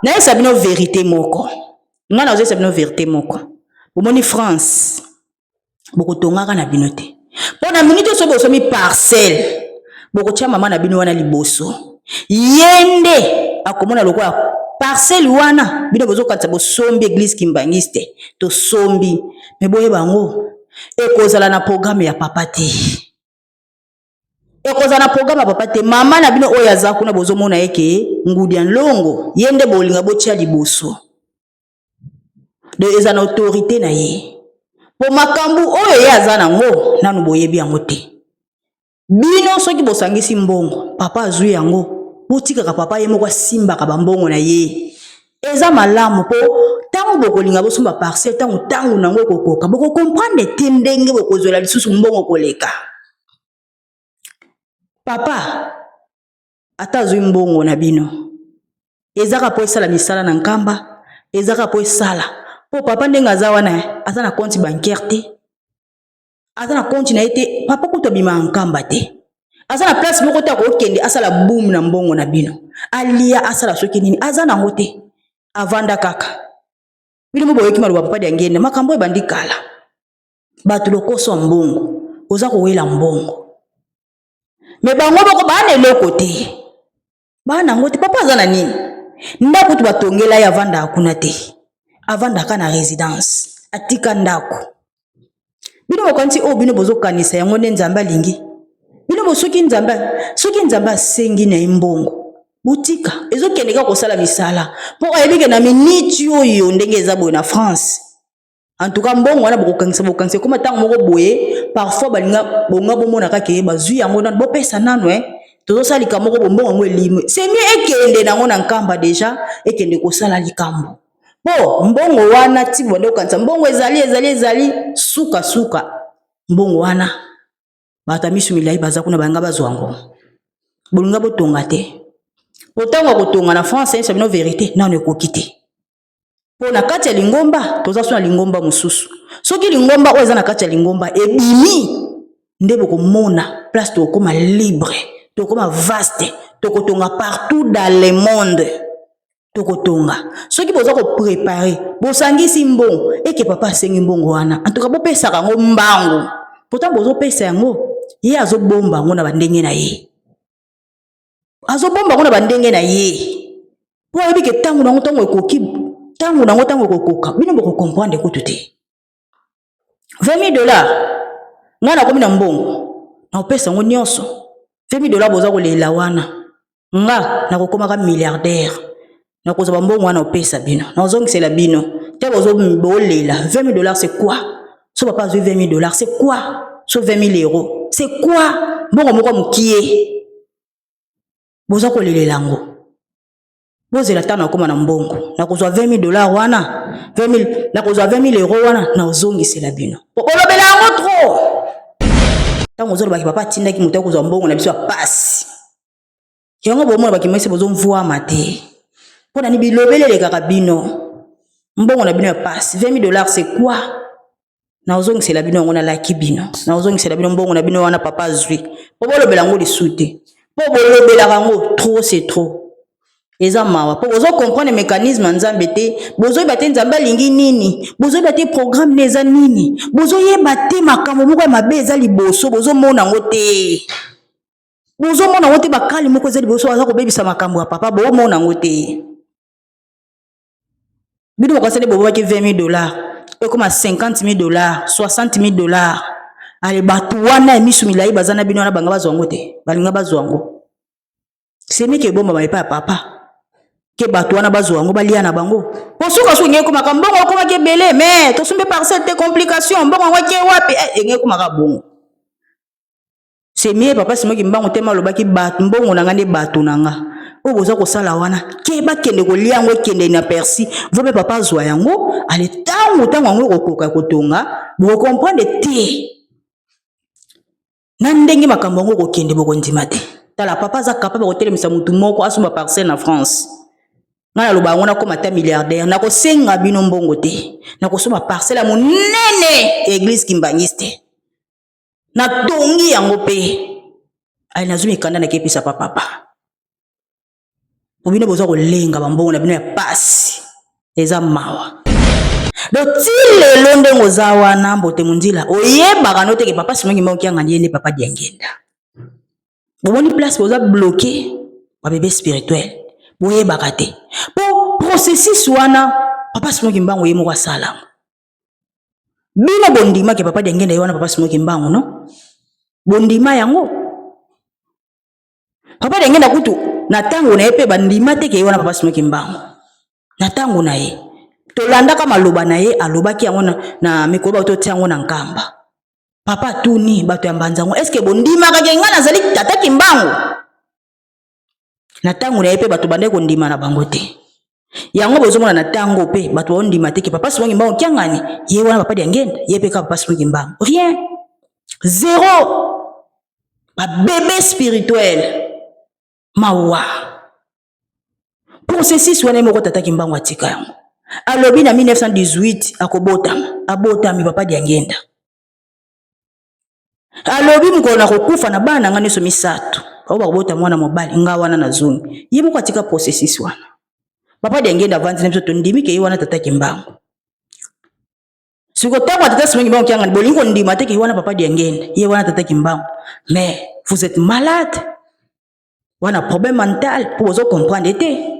Na sabino vérité moko. Nga na sabino vérité moko. Bomoni France. Boko tongaka na bino te. Pona minute so boso mi parcelle. Boko tia mama na bino wana liboso. Yende akomona lokola parcelle wana bino bozo katsa bo sombi église kimbangiste to sombi me boye bango ekozala na programme ya papa te. Ekozala na programme ya papa te. Mama na bino oyo aza kuna bozo mona eke ngudi ya longo yende bolinga botia liboso. De eza na autorité na ye. Po makambu oyo ye aza nango nanu boyebi yango te. Bino soki bosangisi mbongo papa azui yango botika ka papa ye moko simba ka bambongo na ye. Eza malamu po tango bokolinga bosomba parcelle tango nango kokoka boko comprendre te ndenge bokozwela lisusu mbongo koleka. Papa ata azui mbongo na bino ezaka po esala misala na nkamba ezaka po esala po papa ndenga aza wana aza na compte bancaire te aza na compte na ete papa kuto bima nkamba te aza na place moko ta ko kende asala boom na mbongo na bino alia asala soki nini aza na ngote avanda kaka bino mo boyeki maluba papa de ngende makambo ebandi kala batu lokoso mbongo oza ko wela mbongo me bango boko bana eloko te bana ngote papa aza na nini ndako tu batongela ya vanda akuna te avanda kana résidence atika ndako bino bokanti o bino bozo kanisa yango nde nzamba lingi bino bosoki nzamba sengi na mbongo butika ezokendeka kosala misala po ayebike na miniti oyo ndenge eza boye na France en tout cas mbongo wana bokangisa koma tango moko boye parfois balinga bonga bomona kake bazui yango na bopesa nano tozo salika moko bombongo ngo elimwe c'est mieux ekende nango na nkamba déjà ekende kosala likambo po mbongo wana ti bonde okanisa mbongo ezali suka mbongo wana bata misu milai baza kuna banga bazwango bolinga botonga te otango kotonga na France c'est une vérité na ne kokite po na kati ya lingomba toza sona lingomba mususu soki lingomba o eza na kati ya lingomba ebimi nde boko mona place to koma libre to koma vaste to kotonga partout dans le monde to kotonga soki boza ko préparer bosangisi mbongo eke papa sengi mbongo wana en tout cas bopesa kango mbango pourtant bozo pesa yango ye azobomba ngo na bandenge na ye azobomba ngo na bandenge na ye po ebike tangu nango tango ekoki tangu nango tango kokoka bino boko comprendre ko tuté $20 ngana komi na mbongo na opesa ngo nyonso $20 boza ko lela wana nga na kokoma milliardaire na kozaba mbongo wana opesa bino na ozongisela bino te bozo bolela $20 c'est quoi so papa azui $20 c'est quoi so 20 000 euros c'est quoi mbongo moko mukie boza ko lelela ngo bozela tana koma na mbongo na kozwa $20 wana 20 000 na kozwa 20 000 euros wana na ozongisela bino olobela ngo trop tango zolo baki papa tinda ki muta kozwa mbongo na biso pasi yango bomona baki mese bozo mvua mate pona ni bilobelele kaka bino mbongo na bino ya pasi $20 c'est quoi na ozongisela bino ngona laki bino na ozongisela bino mbongo na bino wana papa zui po bolobela ngo lisute po bolobela kango trop c'est trop eza mawa po bozo comprendre mécanisme nzambe te bozo yeba nzambe lingi nini bozo yeba programme neza nini bozo yeba te makambo moko ya mabe eza liboso bozo mona ngo te bozo mona ngo te bakali moko eza liboso aza ko bebisa makambo ya papa bo mona ngo te bino ko sele bobo ki $20 et comme $50 000 $60 000 ale batu wana emisu milai bazana bino na banga bazwango te balinga bazwango c'est mieux que bomba ba pa papa ke batu wana bazwango balia na bango posuka so ngeko makambongo ko ke belé mais to sumbe parcelle te complication mbongo wake wapi ngeko makabongo c'est mieux papa simo ki mbango te maloba ki batu mbongo nanga ne batu nanga o boza ko sala wana ke ba kende ko liango kende na persi vobe papa zwa yango ale tango ngo kokoka kotonga bo comprendre te na ndenge makambo ngo ko kende boko ndima te tala papa za capable ko telemisa mutu moko asumba parcelle na France ngana loba ngona ko mata milliardaire na ko senga bino mbongo te na ko soma parcelle monene église kimbangiste na tongi yango pe ai nazumi kanda na kepisa papa Obino bozo kolenga bambongo na bino ya pasi. Eza mawa. Donc ti lelo ndengo za wana mbote mundila oyebaka no te ke papa simongi mbango kianga ndiende papa diangenda. Bomoni place boza bloqué ba bébé spirituel. Boyebaka te. Po processus wana papa simongi mbango yemo kwa sala. Bino bondima ke papa diangenda wana papa simongi mbango no. Bondima yango. Papa diangenda kutu na tango na yepe bandima te ke wana papa simongi mbango. Na tango na ye. Tolanda kama loba na ye alobaki yango na mikolo bato tiango na nkamba. Papa tuni bato ya mbanzango est-ce que bondima ka kenga na zali tata kimbango. Na tango na ye pe bato bande ko ndima na bango te. Yango bozomona na tango pe bato ondima te ke papa simongi mbango kiangani ye wana papa diangenda ye pe ka papa simongi mbango. Rien. Zéro. Ba bébé spirituel. Mawa. Processus wana moko tata kimbango atika yango. Alobi na 1918 abota mi papa diangenda. Alobi mko na kokufa na bana ngane so misato. Ko ba kobota mwana mobali nga wana na zone. Yimo katika processus wana. Papa diangenda vanzi na mtoto ndimi ke wana tata kimbango. Siko takwa tata simongi mbango kianga bolingo ndima te ke wana papa diangenda. Ye wana tata kimbango. Mais vous êtes malade. Wana problème mental pour vous comprendre te.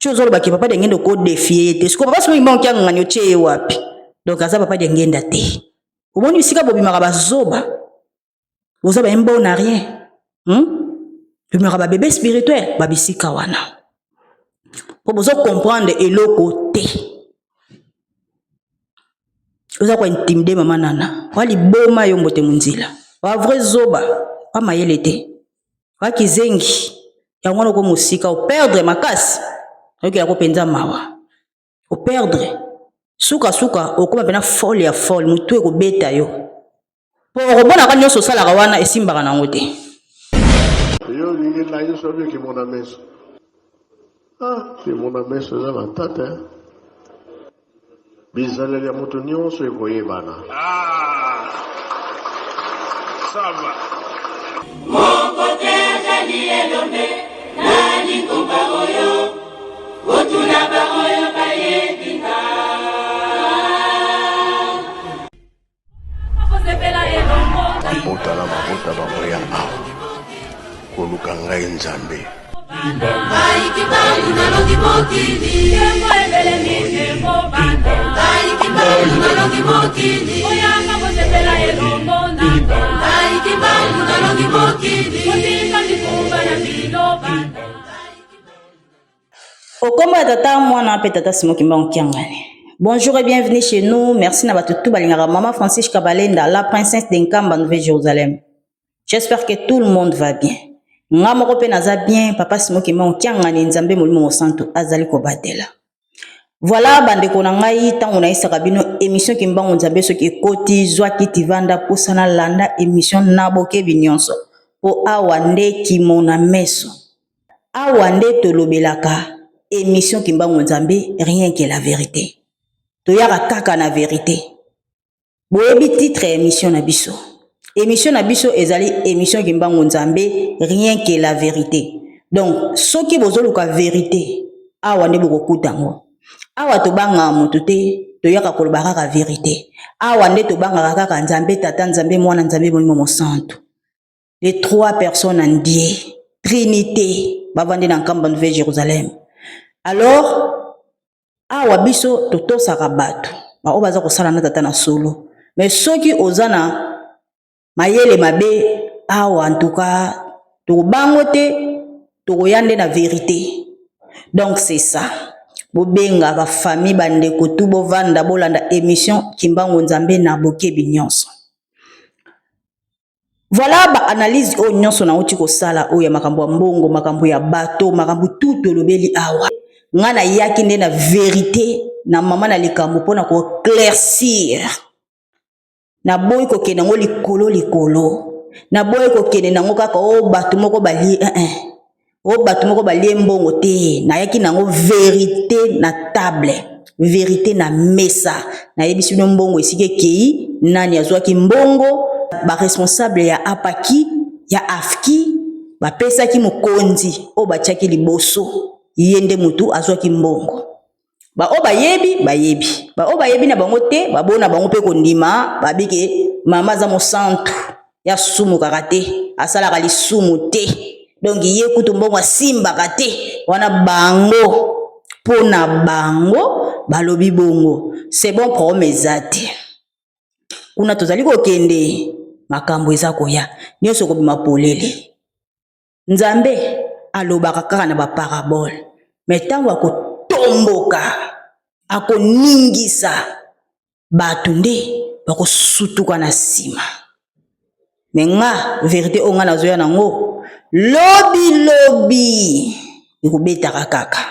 Chose olo baki papa diangenda ko défier te. Siko papa simongi mbango kianga ngani oche wapi. Donc aza papa diangenda te. Omoni sika bobimaka bazoba. Vous avez un bon à rien. Bimaka ba bébé spirituel babisika wana. Pour vous comprendre eloko te. Vous avez intimider maman nana. Wali boma yo mbote munzila. Wa vrai zoba, pa mayele te. Wa kizengi. Ya ngwana ko musika o perdre makasi. Oki ya ko penza mawa. O perdre. Suka okoma pena folle ya folle mutu e ko beta yo. Po robona ka nyoso sala ka wana esimbaka nango te. Yo lingi la yo sobi ki mona meso. Ah, ki mona meso za la tata. Bizale ya moto nyonso e koyebana. Ah. Sava. Moko teza li elombe na likumba oyo. Otuna ba oyo bayedinga. Mabota la mabota bamoya awa. Koluka ngai nzambe. Kibangu na longi mokili. Kembo ebele mikembo banda. Kibangu na longi mokili. Oyanga bosepela elombo nanga. Kibangu na longi mokili. Kotika mikumba na milo banda. Okombo ya tata mwana pe tata Simon Kimbango kiangani. Bonjour et bienvenue chez nous. Merci na batutu balingara Maman Francis Kabalenda, la princesse d'Enkamba Nouvelle-Jérusalem. J'espère que tout le monde va bien. Nga moko pe naza bien, papa Simon Kimbango kiangani nzambe molimo mosanto azali ko batela. Voilà bandeko na ngai tango na isaka bino émission Kimbango nzambe soki ekoti zwa kiti vanda posana landa émission na boke binyonso. Po awande kimona meso. Awande tolobelaka émission Kimbango nzambe rien que la vérité. Toyaka kaka na vérité. Boyebi titre émission na biso. Émission na biso ezali émission Kimbango nzambe rien que la vérité. Donc soki bozoluka vérité awa nde bokokutango. Awa tobanga mutu te toyaka koloba kaka vérité. Awa nde tobanga kaka nzambe tata nzambe mwana nzambe molimo mosanto. Les trois personnes en Dieu, Trinité, bavandi na Nkamba Nouvelle-Jérusalem. Alors awa biso toto sakabato ba obaza ko sala na tata na solo mais soki ozana mayele mabe awa en tout cas to bango te to yande na vérité. Donc c'est ça bobenga ba famille bande ko tu bo vanda bolanda émission Kimbango nzambe na boke binyonso. Voilà ba analyse o nyonso na uti ko sala o ya makambo ya mbongo makambo ya bato makambo tout lobeli awa ngana yaki nde na vérité na mama na likambo pona ko claircir na boy ko kena ngo likolo na boy ko kena nango kaka o bato moko bali o bato moko bali mbongo te na yaki nango vérité na table vérité na mesa na yebisi no mbongo esike kei nani azwaki mbongo ba responsable ya apaki ya afki ba pesa ki mokonzi o bachaki liboso yende mutu azwaki mbongo. Ba o bayebi ba o bayebi na bango te babona bango pe kondima babike mama za mosantu ya sumu kakate asala kali sumu te donc ye kutu mbongo simba kate wana bango pona bango balobi bongo c'est bon promesate kuna tozali kokende makambo eza koya nyonso kobima polele nzambe alobaka kaka na ba parabole mais ntango akotomboka akoningisa bato nde bakosutuka na nsima me nga verité oyo nga nazoya nango lobi ekobetaka kaka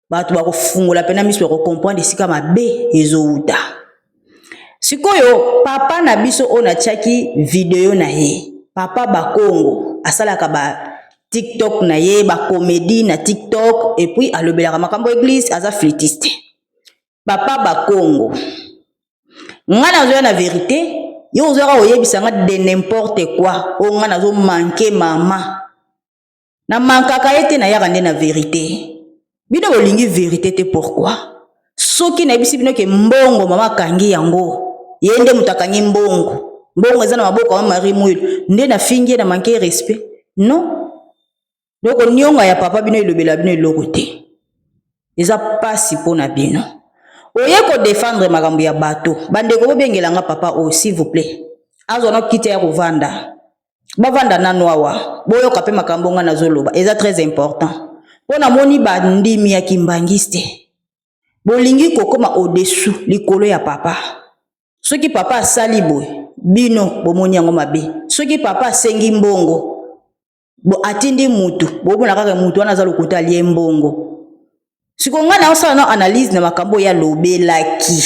bato bakofungola pena miso bakokomprendre esika mabe ezouta sikoyo papa na biso oyo natiaki video na ye papa bakongo asalaka ba TikTok na ye ba comédie na TikTok et puis alobelaka makambo église aza flûtiste papa bakongo nga nazoya na vérité yo ozwaka oyebisa nga de n'importe quoi o nga nazo manke mama na mankaka ete na yaka nde na vérité bino bolingi vérité te pourquoi soki na yebisi bino ke mbongo mama kangi yango yende mutakangi mbongo eza na maboko ya Marie Mwilo nde na fingi na manke respect non donc nyonga ya papa bino ilobela bino eloko te eza pasi pona bino oye ko défendre makambo ya bato bandeko bobengelanga papa o s'il vous plaît azona kite ya kovanda bavanda nano awa boyoka pe makambo nga nazoloba eza très important pona moni bandimi ya kimbangiste bolingi kokoma au-dessous likolo ya papa soki papa asali boye bino bomoni yango mabe soki papa asengi mbongo bo atindi mutu bomona kaka mutu wana za lokuta alie mbongo sikonga na osala na analyse na makambo ya lobelaki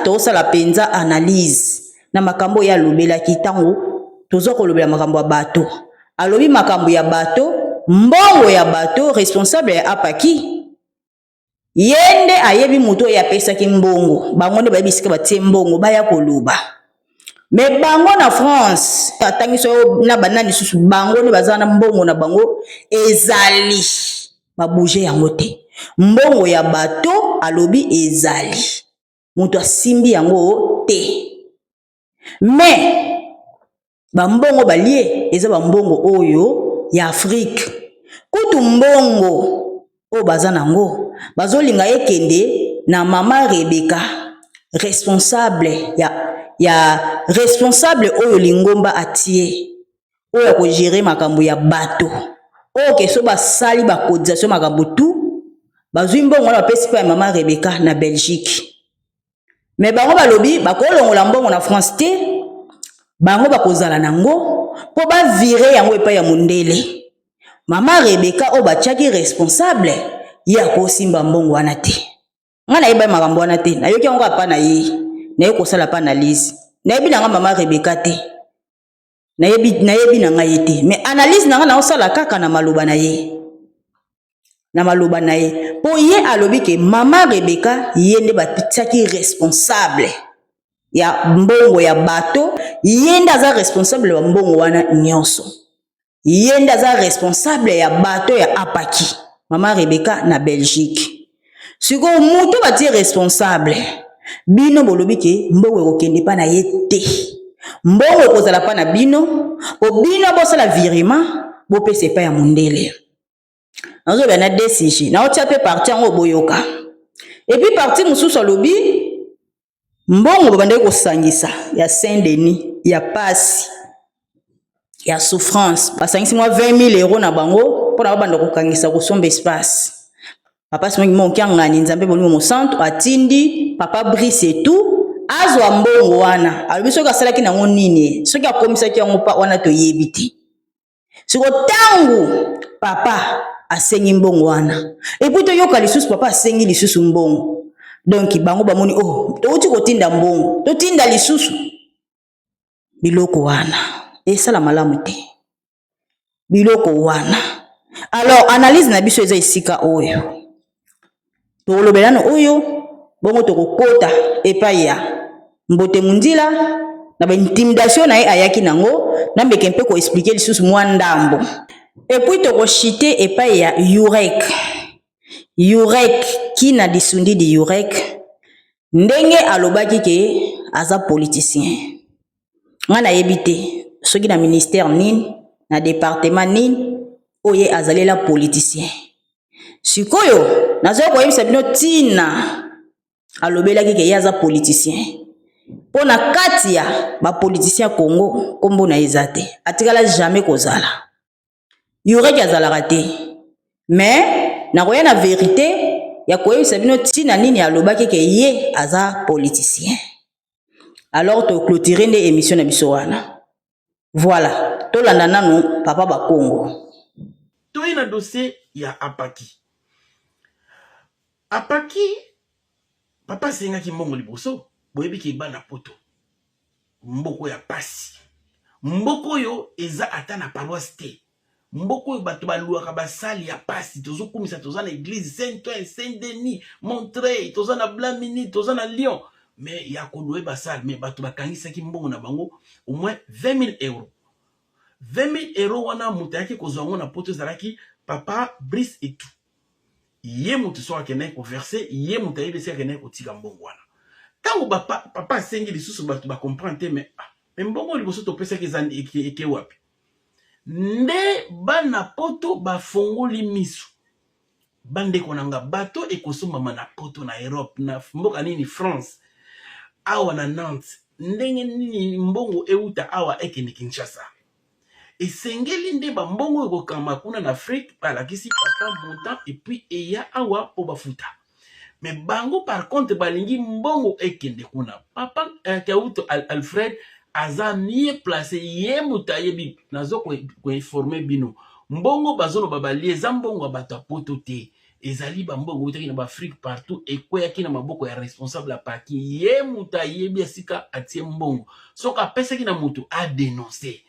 tosala penza analyse na makambo ya lobelaki tango tozo kolobela makambo ya bato alobi makambo ya bato mbongo ya bato responsable ya apaki yende ayebi mutu ya pesa ki mbongo bango nde bayebi sika batie mbongo baya koloba mais bango na France atangiso na banani susu bango nde bazana mbongo na bango ezali babouger yango te mbongo ya bato alobi ezali mutu asimbi yango te mais bambongo balie eza bambongo oyo ya Afrique kutu mbongo o bazana ngo bazolinga ekende na mama Rebecca responsable ya responsable oyo lingomba atie oyo ko gérer makambo ya bato oyo keso basali ba cotisation makambo tout bazwi mbongo na pesi pa mama Rebecca na Belgique mais bango balobi bakolongola mbongo na France te bango bakozala nango po ba virer yango epa ya mundele mama Rebecca o bachaki responsable ya ko simba mbongo wana te nga na yeba makambo wana te na yoki yango apa na ye na ye kosala pa analyse na yebi na nga mama Rebecca te na yebi na nga ye te mais analyse na nga na osala kaka na maloba na ye po ye alobi ke mama Rebecca yende batiaki responsable ya mbongo ya bato yende aza responsable ya mbongo wana nyonso yende aza responsable ya bato ya apaki mama Rebecca na Belgique siko mutu bati responsable bino bolobi ke mbongo ekokende pa na ye te mbongo ekozala pa na bino po bino bosala virement bopesa pa ya mundele nazo bana desiji na otia pe parti yango boyoka et puis parti mususu alobi mbongo babandaki kosangisa ya Saint-Denis ya pasi ya souffrance basangisi mwa 20 000 euros na bango pona babanda kokangisa kosomba espace papa simongi monki angani nzambe bolimo mosantu atindi papa Brice et tout azwa mbongo wana alobi soki asalaki nango nini soki akomisaki yango pa wana toyebi te siko tangu papa asengi mbongo wana et puis toyoka lisusu papa asengi lisusu mbongo donc bango bamoni oh touti kotinda mbongo totinda lisusu biloko wana esala malamu te biloko wana alors analyse na biso eza isika oyo tolobelana oyo bongo tokokota epai ya mbote mundila na ba intimidation na ye ayaki nango na mbeke mpe ko expliquer lisusu mwa ndambo Et puis tokoshite epai ya Yurek. Yurek qui na disundi di Yurek ndenge alobaki ke aza politicien. Nga na yebite soki na ministère nini na département nini oye azalela politicien. Sikoyo nazo koyebisa bino tina alobelaki ke yaza politicien. Pona kati ya ba politicien Congo kombo na ezate atikala jamais kozala. Yurek azalaka te. Mais na koya na vérité ya koyebisa bino tina nini alobaki ke ye aza politicien. Alors to clôturer nde émission na biso wana. Voilà, to landa nanu papa ba Congo. To ina dossier ya Apaki. Apaki papa senga ki mbongo liboso boyebi ki bana poto. Mboko ya pasi. Mboko yo eza ata na paroisse te. Mboko yo bato baluaka basali ya pasi tozo kumisa toza na église Saint-Ouen, Saint-Denis, Montreuil, toza na Blamini, toza na Lyon. Mais ya koloué basal mais bato bakangisa ki mbongo na bango au moins 20 000 euros. 20 000 euros wana mutaki kozwango na poto zalaki papa Brice et tout. Yé mutu so akene ko verser, yé mutayi besi akene ko tika mbongo wana. Tango papa sengi lisusu bato ba comprendre mais mbongo liboso to pesa ke zan eke wapi. Nde bana poto ba fongoli misu. Bande konanga bato ekosomba na poto na Europe na mboka nini France. Awa na Nantes ndenge nini mbongo euta awa ekende Kinshasa. Esengeli nde ba mbongo ekokama kuna na Afrique balakisi papa montant et puis eya awa po bafuta. Mais bango par contre balingi mbongo ekende kuna. Papa Kauto Alfred aza mieux placé ye mutayebi nazo ko informer bino. Mbongo bazono babali eza mbongo bato poto te. Ezali ba mbongo utaki na ba Afrique partout et kwa kina maboko ya responsable Apaki ye mutayebi asika atie mbongo. Soka pesa kina mutu a dénoncer.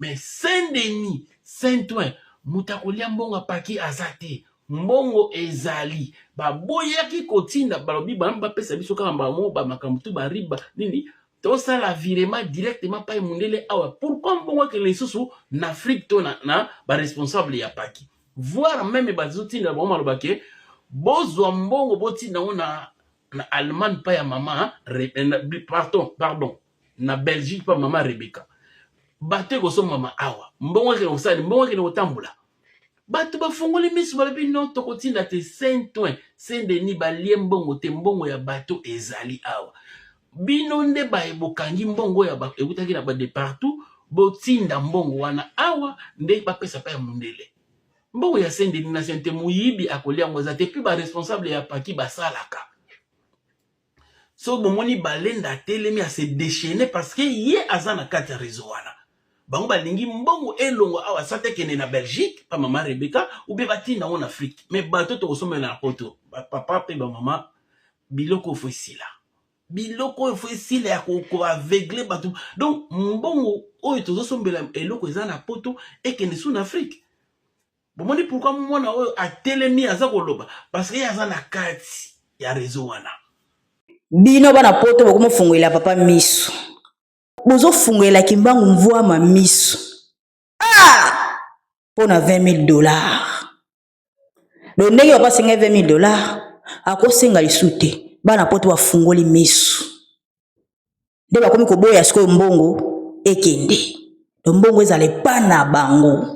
Mais Saint-Denis, Saint-Ouen, mutakolia mbongo Apaki azate. Mbongo ezali ba boyaki kotinda balobi ba pesa biso kama ba mo ba makamtu ba riba nini to ça la virement directement pa mundele awa pourquoi mbongo ke lesusu na Afrique to na ba responsable ya Apaki voir même ba zotinda ba maloba ke bozwa mbongo botinda na Allemagne pa ya mama pardon na Belgique pa mama Rebecca batte ko so mama awa mbongo ke osali mbongo ke otambula. Bato bafongoli misu balobi non tokotinda te Saint-Ouen, Saint-Denis balie mbongo te mbongo ya bato ezali awa. Bino nde bokangi mbongo ya bato ekutaki na de partout botinda mbongo wana awa nde bapesa pa ya mundele. Mbongo ya Saint-Denis na Saint muyibi akolia ngo za te puis ba responsable ya Apaki basalaka. So bomoni balenda telemi a se déchaîner parce que ye azana kati ya réseau wana. Bango balingi mbongo elongo awa sate kene na Belgique pa mama Rebecca ou be batinda en Afrique mais bato to kosomela na poto papa pe ba mama biloko fosila ya ko aveugle bato donc mbongo oyo to sombela eloko eza na poto ekende sous Afrique. Bomoni pourquoi mwana oyo atelemi aza koloba parce que aza na kati ya réseau wana. Bino bana poto bokomo fungoela papa miso. Bozo fungoela kimbangu mvua ma miso. Pona $20 000. Donc ndenge papa senga $20 akosenga lisute bana poto bafungoli miso. Nde bakomi koboya siko mbongo ekende. Donc mbongo ezale pana bango.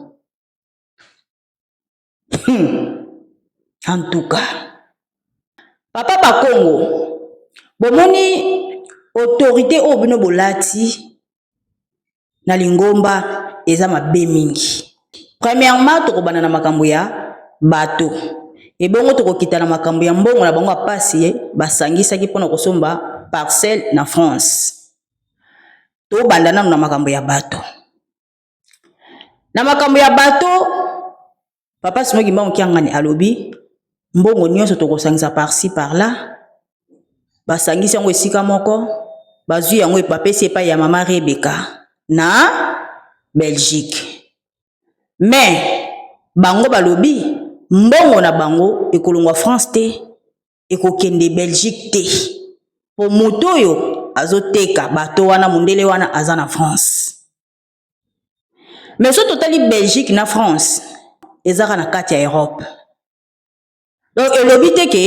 En tout cas papa ba Congo bomoni autorité o bino bolati na lingomba eza mabe mingi. Premièrement tokobana na makambo ya bato ebongo tokokita na makambo ya mbongo na bango apasi basangisaki mpona kosomba parcelle na France. Tobanda nanu na makambo ya bato. Na makambo ya bato papa Simoki Mbango Kiangani alobi mbongo nyonso tokosangisa par-ci par-là. Basangisi yango esika moko bazwi yango epapesi epai ya mama Rebecca na Belgique. Mais bango balobi mbongo na bango ekolongwa France te ekokende Belgique te. Po moto oyo azoteka bato wana mundele wana aza na France. mais so totali Belgique na France ezaka na kati ya Europe. Donc elobi te ke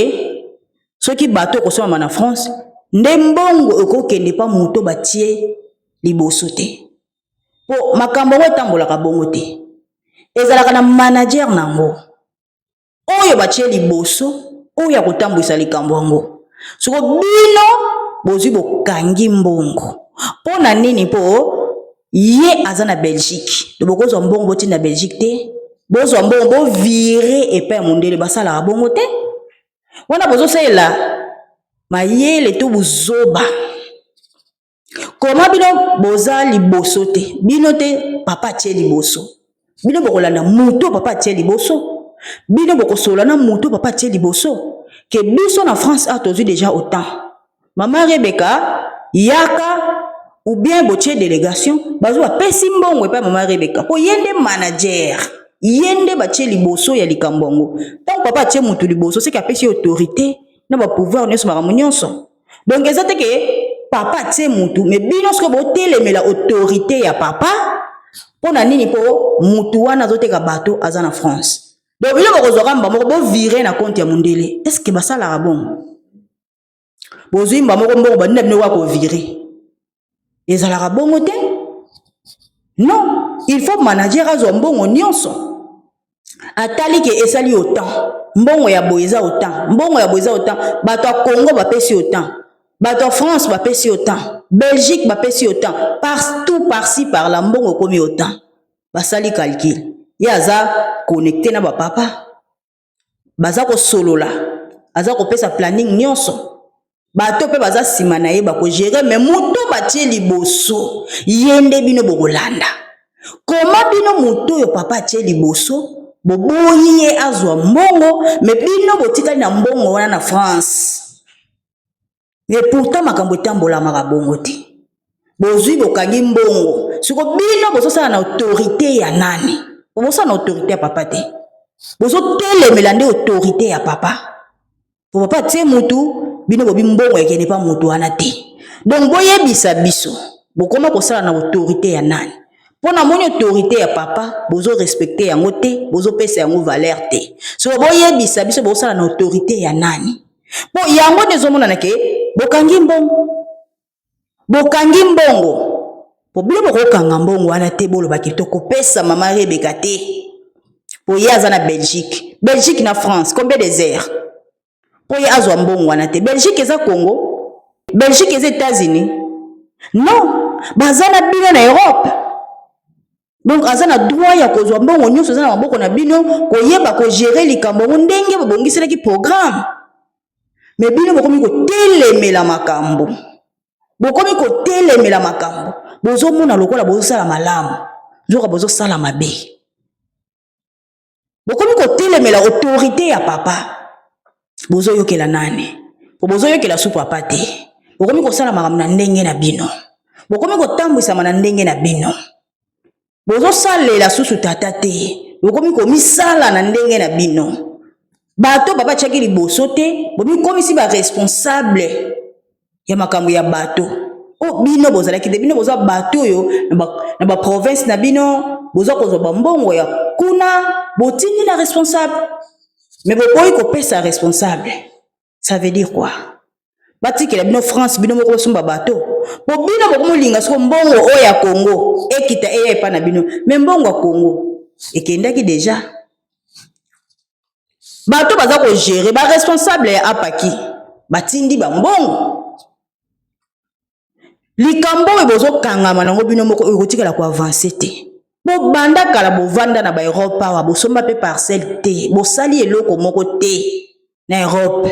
soki bato kosoma na France nde mbongo ekokende pa moto batie liboso te. Po makambo ngo etambolaka bongo te. Ezalaka na manager nango oyo batie liboso oyo ya kotambwisa likambo yango. Soko bino bozwi bokangi mbongo po na nini po ye aza na Belgique do bokozwa mbongo boti na Belgique te bozwa mbongo bo vire epa ya mondele basala bongo te wana bozo sela mayele to buzoba koma bino boza liboso te bino te papa tie liboso bino bokolanda muto papa tie liboso bino bokosola na muto papa tie liboso ke biso na France a tozwi déjà autant Maman Rebecca yaka ou bien botie délégation bazwa pesi mbongo epa Maman Rebecca po yende manager yende batie liboso ya likambongo tant papa tie mutu liboso c'est qu'apesi autorité na ba pouvoir nyonso mara nyonso donc ezate ke papa tie mutu mais bino sko botelemela autorité ya papa pona nini po mutu wana azoteka bato aza na France donc bino bokozwaka mbamoko bo virer na compte ya mondele est-ce que basala bon bozwi mbamoko mbongo bandina bino wako virer ezalaka bongo te non il faut manager azwa mbongo nyonso atali ke esali autant mbongo ya boyeza autant mbongo ya boyeza autant bato a Congo bapesi autant bato a France bapesi autant Belgique bapesi autant partout par-ci par la mbongo komi autant basali calcul ya aza connecté na ba papa baza ko solola aza ko pesa planning nyonso bato pe baza sima na ye bako gérer mais muto batie liboso yende bino bokolanda koma bino muto yo papa tie liboso boboyi ye azwa mbongo mais bino botikali na mbongo wana na France et pourtant makambo etambola makabongo te bozwi bokangi mbongo siko bino bozosala na autorité ya nani bozosala na autorité ya papa te bozotelemela nde autorité ya papa po papa tie mutu bino bobi mbongo ekende pa mutu wana te donc boyebisa biso bokoma kosala na autorité ya nani pona moni autorité ya papa bozo respecter yango te bozo pesa yango valeur te so boyebisa biso bosala na autorité ya nani po yango nezomona na ke bokangi mbongo po bino bokokanga mbongo wana te boloba kitoko pesa Maman Rebecca te po ye aza na Belgique na France combien des heures po ye azwa mbongo wana te Belgique eza Congo Belgique eza États-Unis non baza na bino na Europe donc aza na droit ya kozwa mbongo nyonso aza na maboko na bino koyeba ko gérer likambo ndenge bobongiselaki programme mais bino bokomi kotelemela makambo bozomona lokola bozosala malamu zoka bozosala mabe bokomi kotelemela autorité ya papa bozoyokela nani po bozoyokela su papa te bokomi kosala makambo na ndenge na bino bokomi kotambwisama na ndenge na bino bozosalela susu tata te bokomi komisala na ndenge na bino bato papa tiaki liboso te bomikomisi baresponsable ya makambo ya bato o bino bozalaki te bino bozwa bato oyo na baprovince na bino bozwa kozwa bambongo ya kuna botindi na responsable mais bokoyi kopesa responsable ça veut dire quoi batikela bino France bino moko bosomba bato po bino bokomolinga soko mbongo oyo ya Congo ekita eya epa na bino mais mbongo ya Congo ekendaki déjà bato baza ko gérer ba responsable ya apaki batindi bambongo likambo ebozo kangama nango bino moko ekotikala ko avancer te bo banda kala bovanda na ba Europe wa bosomba pe parcelle te bosali eloko moko te na Europe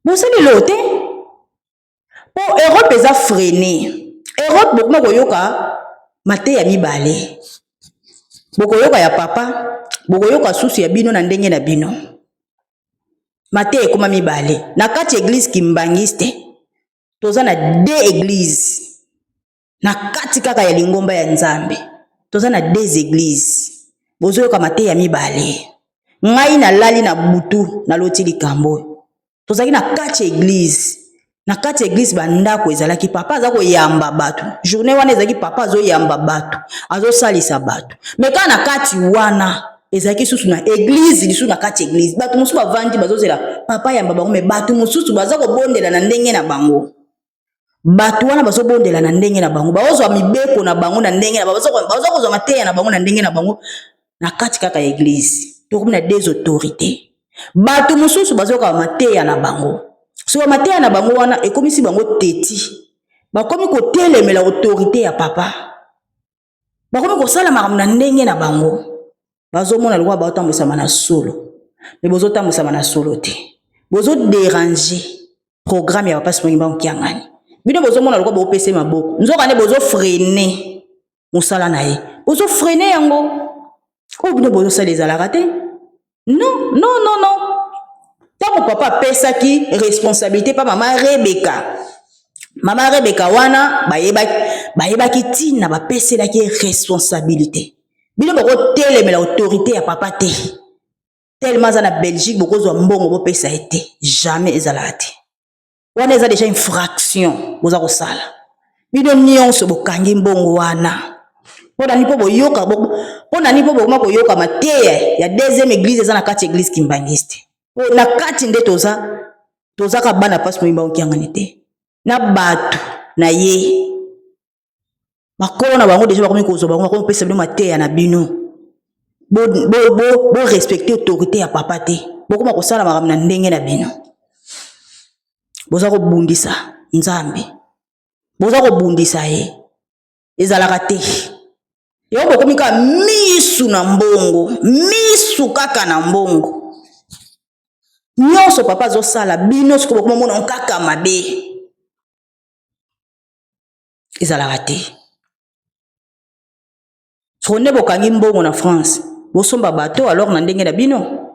bosali lo te po Europe eza freiné Europe bokoma koyoka mate ya mibale bokoyoka ya papa bokoyoka susu ya bino na ndenge na bino mate ekoma mibale na kati église kimbangiste toza na deux églises na kati kaka ya lingomba ya Nzambe toza na deux églises bozoyoka mate ya mibale ngai na lali na butu na loti likambo tozaki na kati église na kati église bandako ezalaki papa aza koyamba bato journée wana ezalaki papa azoyamba bato azosalisa bato mais quand na kati wana ezalaki susu na église lisu na kati église bato mosusu bavandi bazozela papa yamba bango mais bato mosusu baza kobondela na ndenge na bango bato wana bazobondela na ndenge na bango bazozwa mibeko na bango na ndenge na bango bazokozwa mateya na bango na ndenge na bango na kati kaka église tokomi na des autorités bato mosusu bazokoka mateya na bango so mateya na bango wana ekomisi bango teti bakomi kotelemela autorité ya papa bakomi kosala makambo na ndenge na bango bazomona lokwa baotambwisama na solo me bozotambwisama na solo te bozodéranger programme ya papa Simongi Mbangu Kiangani bino bozomona lokwa bopese maboko nzoka nde bozofrene mosala na ye bozofrene yango oyo bino bozosala ezalaka te non non non non tango papa apesaki responsabilité pa mama Rebeka wana bayebaki ntina bapeselaki responsabilité bino bokotelemela autorité ya papa te tellement aza na Belgique bokozwa mbongo bopesa ye te jamais ezalaka te wana eza déjà infraction boza kosala bino nyonso bokangi mbongo wana mpona ni mpo boyoka mpona ni mpo bokoma koyoka mateya ya deuxième église eza na kati église kimbangiste na kati nde tozaka bana pasi Simongi Mbangu Kiangani te na bato na ye bakolo na bango déjà bakomi kozwa bango bakomi kopesa bino mateya na bino bo respecter autorité ya papa te bokoma kosala makambo na ndenge na bino boza kobundisa nzambe boza kobundisa ye ezalaka te yo bokomi kaka misu na mbongo misu kaka na mbongo nyonso papa azosala bino siko bokoma mona kaka mabe ezalaka te sonde bokangi mbongo na France bosomba bato alors na ndenge na bino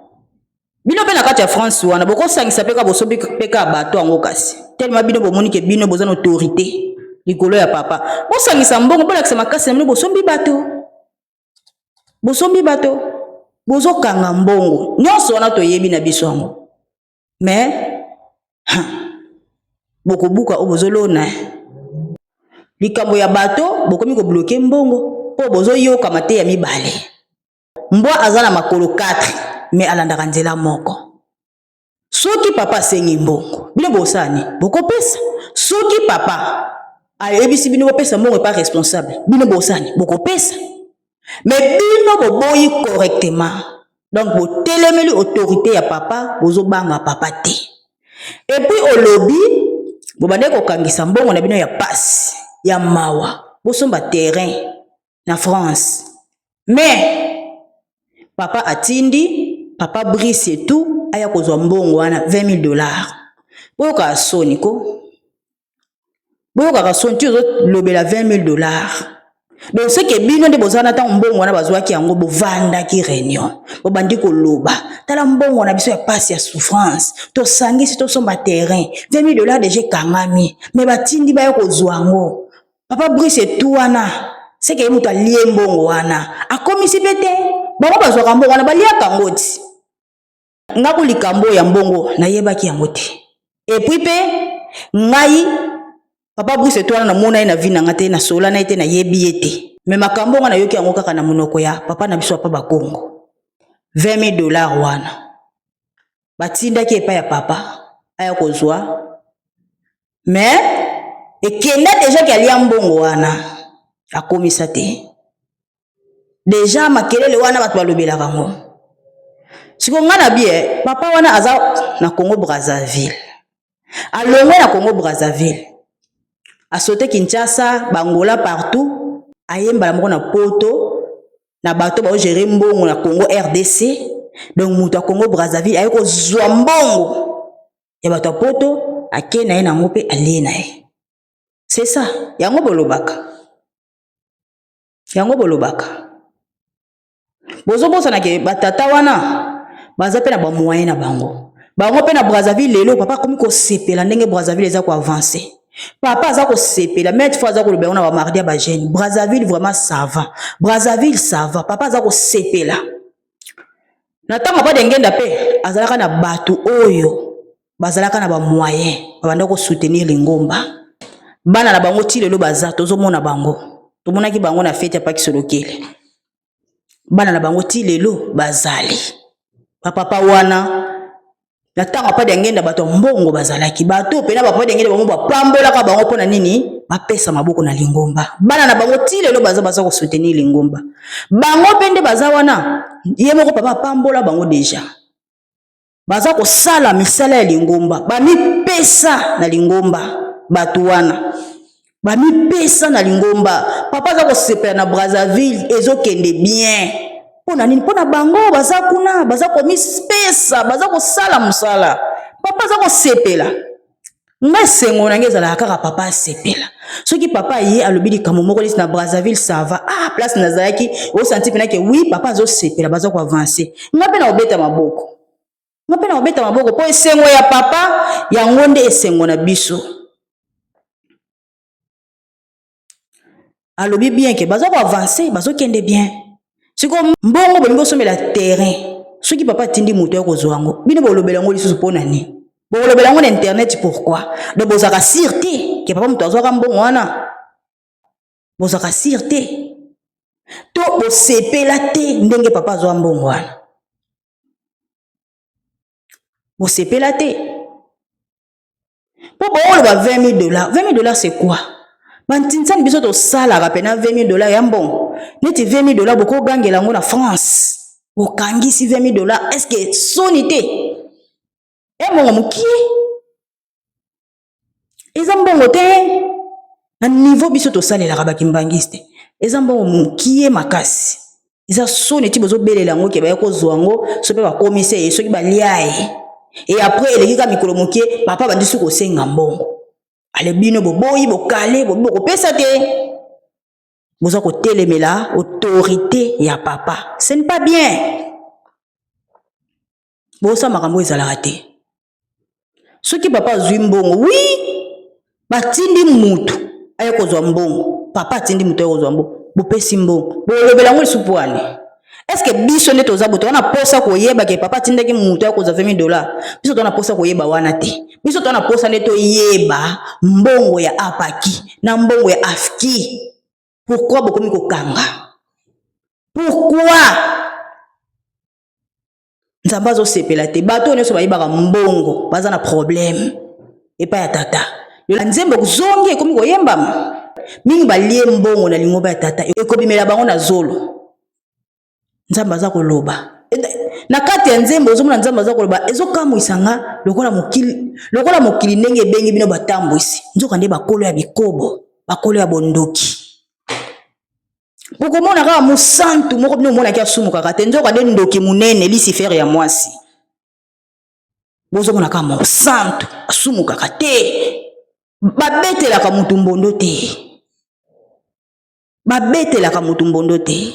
mpe na kati ya France wana bokosangisa mpe ka bosombi mpe ka bato yango kasi tellement bino bomoni ke bino boza na autorité likolo ya papa bosangisa mbongo bolakisa makasi na bino bosombi bato bozokanga mbongo nyonso wana toyebi na biso yango mais bokobuka o bozolona likambo ya bato bokomi kobloke mbongo po bozoyoka mateya mibale mbwa aza na makolo 4 mais alandaka nzela moko soki papa asengi mbongo bino bosani bokopesa soki papa ayebisi bino bopesa mbongo epa responsable bino bosani bokopesa mais bino boboyi correctement donc botelemeli autorité ya papa bozobanga papa te et puis olobi bobande kokangisa mbongo na bino ya pasi ya mawa bosomba terrain na France mais papa atindi papa Brice et tout aya kozwa mbongo wana $20 boyoka soni ko boyoka soni tu lobela $20 donc ce que bino nde bozana ta mbongo wana bazwaki yango bovanda ki réunion bobandi koloba tala mbongo na biso ya passe ya souffrance to sangisi to somba terrain $20 déjà kangami mais batindi ba yokozwa yango papa Brice et tout wana c'est que muta lié mbongo wana akomisi bete bango bazwaka mbongo wana baliaka ngoti ngako likambo ya mbongo na yebaki yango te et puis pe ngai papa Brice toi na mona na vie na ngate na sola na ete na yebi ete mais makambo nga na yoki yango kaka na monoko ya papa na biso papa Bakongo $20 wana batinda ki epa ya papa aya kozwa mais ekenda déjà ki alia mbongo wana akomisa te déjà makelele wana bato balobelaka ngo siko nga na bie papa wana aza na Congo Brazzaville alongo na Congo Brazzaville a sauté Kinshasa Bangola partout ayemba moko na poto na bato ba gérer mbongo na Congo RDC donc mutu a Congo Brazzaville ayeko zwa mbongo ya bato poto akena ye na ngope alena ye c'est ça yango bolobaka bozobosa na ke batata wana baza pe na ba moyen na bango pe na Brazzaville lelo papa komi ko sepela ndenge Brazzaville eza ko avancer papa aza ko sepela mettre fois aza ko lobela na ba mardi ba jeune Brazzaville vraiment ça va papa aza ko sepela na tama ba dengenda pe azalaka na bato oyo bazalaka na ba moyen babanda ko soutenir lingomba bana na bango ti lelo baza tozomona bango tomonaki bango na fete ya Pakisolokele bana na bango ti lelo bazali papa wana na tanga pa ngenda bato mbongo bazalaki bato pena papa ngenda bango bapambola ka bango pona nini bapesa maboko na lingomba bana na bango ti lelo baza ko soutenir lingomba bango pende baza wana ye moko papa pambola bango deja baza ko sala misala ya lingomba bami pesa na lingomba bato wana bami pesa na lingomba papa za ko sepela na Brazzaville ezokende bien pona nini pona bango baza kuna baza ko mispesa baza ko sala musala papa za ko sepela nga sengo na ngezala kaka papa sepela soki papa ye alobili kamo moko lisi na Brazzaville ça va place nazalaki o senti pena ke oui papa zo sepela baza ko avancer nga pena obeta maboko po esengo ya papa yango nde esengo na biso alobi bien ke baza ko avancer bazo kende bien siko mbongo bolingo somela terrain soki papa tindi moto ya kozwa yango bino bolobela ngo lisusu pona ni bolobela ngo na internet pourquoi donc bozaka sûreté ke papa moto azwaka mbongo wana bozaka sûreté to bosepela te ndenge papa azwa mbongo wana bosepela te po booloba $20,000 $20,000 c'est quoi bantinsani biso tosalaka pena $20,000 ya mbongo neti $20,000 boko gangela yango na France bokangisi $20,000 est-ce que soni te mbongo mokie eza mbongo te na niveau biso tosalelaka bakimbangisi te eza mbongo mokie makasi eza soni ti bozobelela yango ke baya kozwa yango so mpe bakomise ye soki balia ye et après eleki ka mikolo mokie papa bandisi kosenga mbongo ale bino boboyi bokale bokopesa te boza kotelemela autorité ya papa ce n'est pas bien bosa makambo ezalaka te soki papa azwi mbongo oui batindi mutu aya kozwa mbongo papa atindi mutu aya kozwa mbongo bopesi mbongo bolobela ngo lisupu wane est-ce que biso nde toza boto wana posa koyeba ke papa atindaki mutu aya kozwa $20,000 biso tona posa koyeba wana te biso tona posa nde toyeba mbongo ya apaki na mbongo ya afki pourquoi bokomi kokanga pourquoi nzambe azosepela te bato nyonso bayebaka mbongo baza na problème epai ya tata yola nzembo zongi ekomi koyembama mingi balie mbongo na lingomba ya tata ekobimela bango na zolo nzambe aza koloba na kati ya nzembo ozomona nzambe aza koloba ezokamwisanga lokola mokili ndenge ebengi bino batambwisi nzoka nde bakolo ya bikobo bakolo ya bondoki bokomona kaka mosantu moko bino omonaki asumukaka te nzoka nde ndoki munene Lucifer ya mwasi bozomona kaka mosantu asumukaka te babetelaka mutu mbondo te babetelaka mutu mbondo te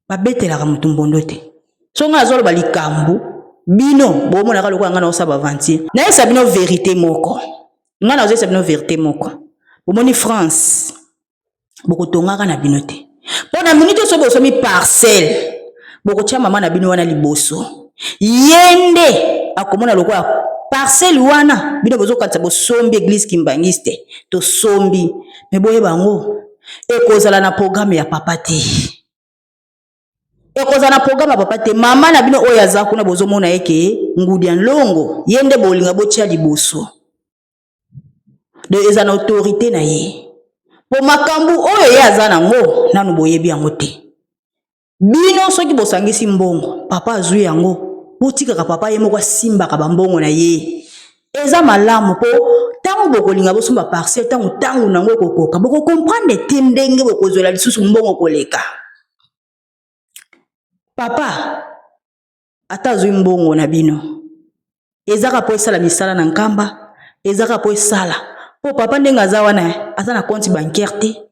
babetelaka mutu mbondo te so nga azoloba likambo bino bomonaka lokola nga na osaba aventure nayesa bino vérité moko nga na ozesa bino vérité moko bomoni France bokotongaka na bino te mpo na minute so bosomi parcelle bokotia mama na bino wana liboso yende akomona lokola parcelle wana bino bozokatisa bosombi église kimbangisi te tosombi me boyeba yango ekozala na programme ya papa te ekozala na programme ya papa te mama na bino oyo aza kuna bozomona yeke ngudi ya nlongo yende bolinga botia liboso de eza na autorité na ye po makambu oyo ye aza nango nanu boyebi yango te bino soki bosangisi mbongo papa azwi yango botikaka papa ye moko asimbaka bambongo na ye eza malamu po tango bokolinga bosomba parcelle tango nango ekokoka bokokomprendre te ndenge bokozwela lisusu mbongo koleka papa ata azwi mbongo na bino ezaka po esala misala na nkamba ezaka po esala po papa ndenge aza wana aza na compte bancaire te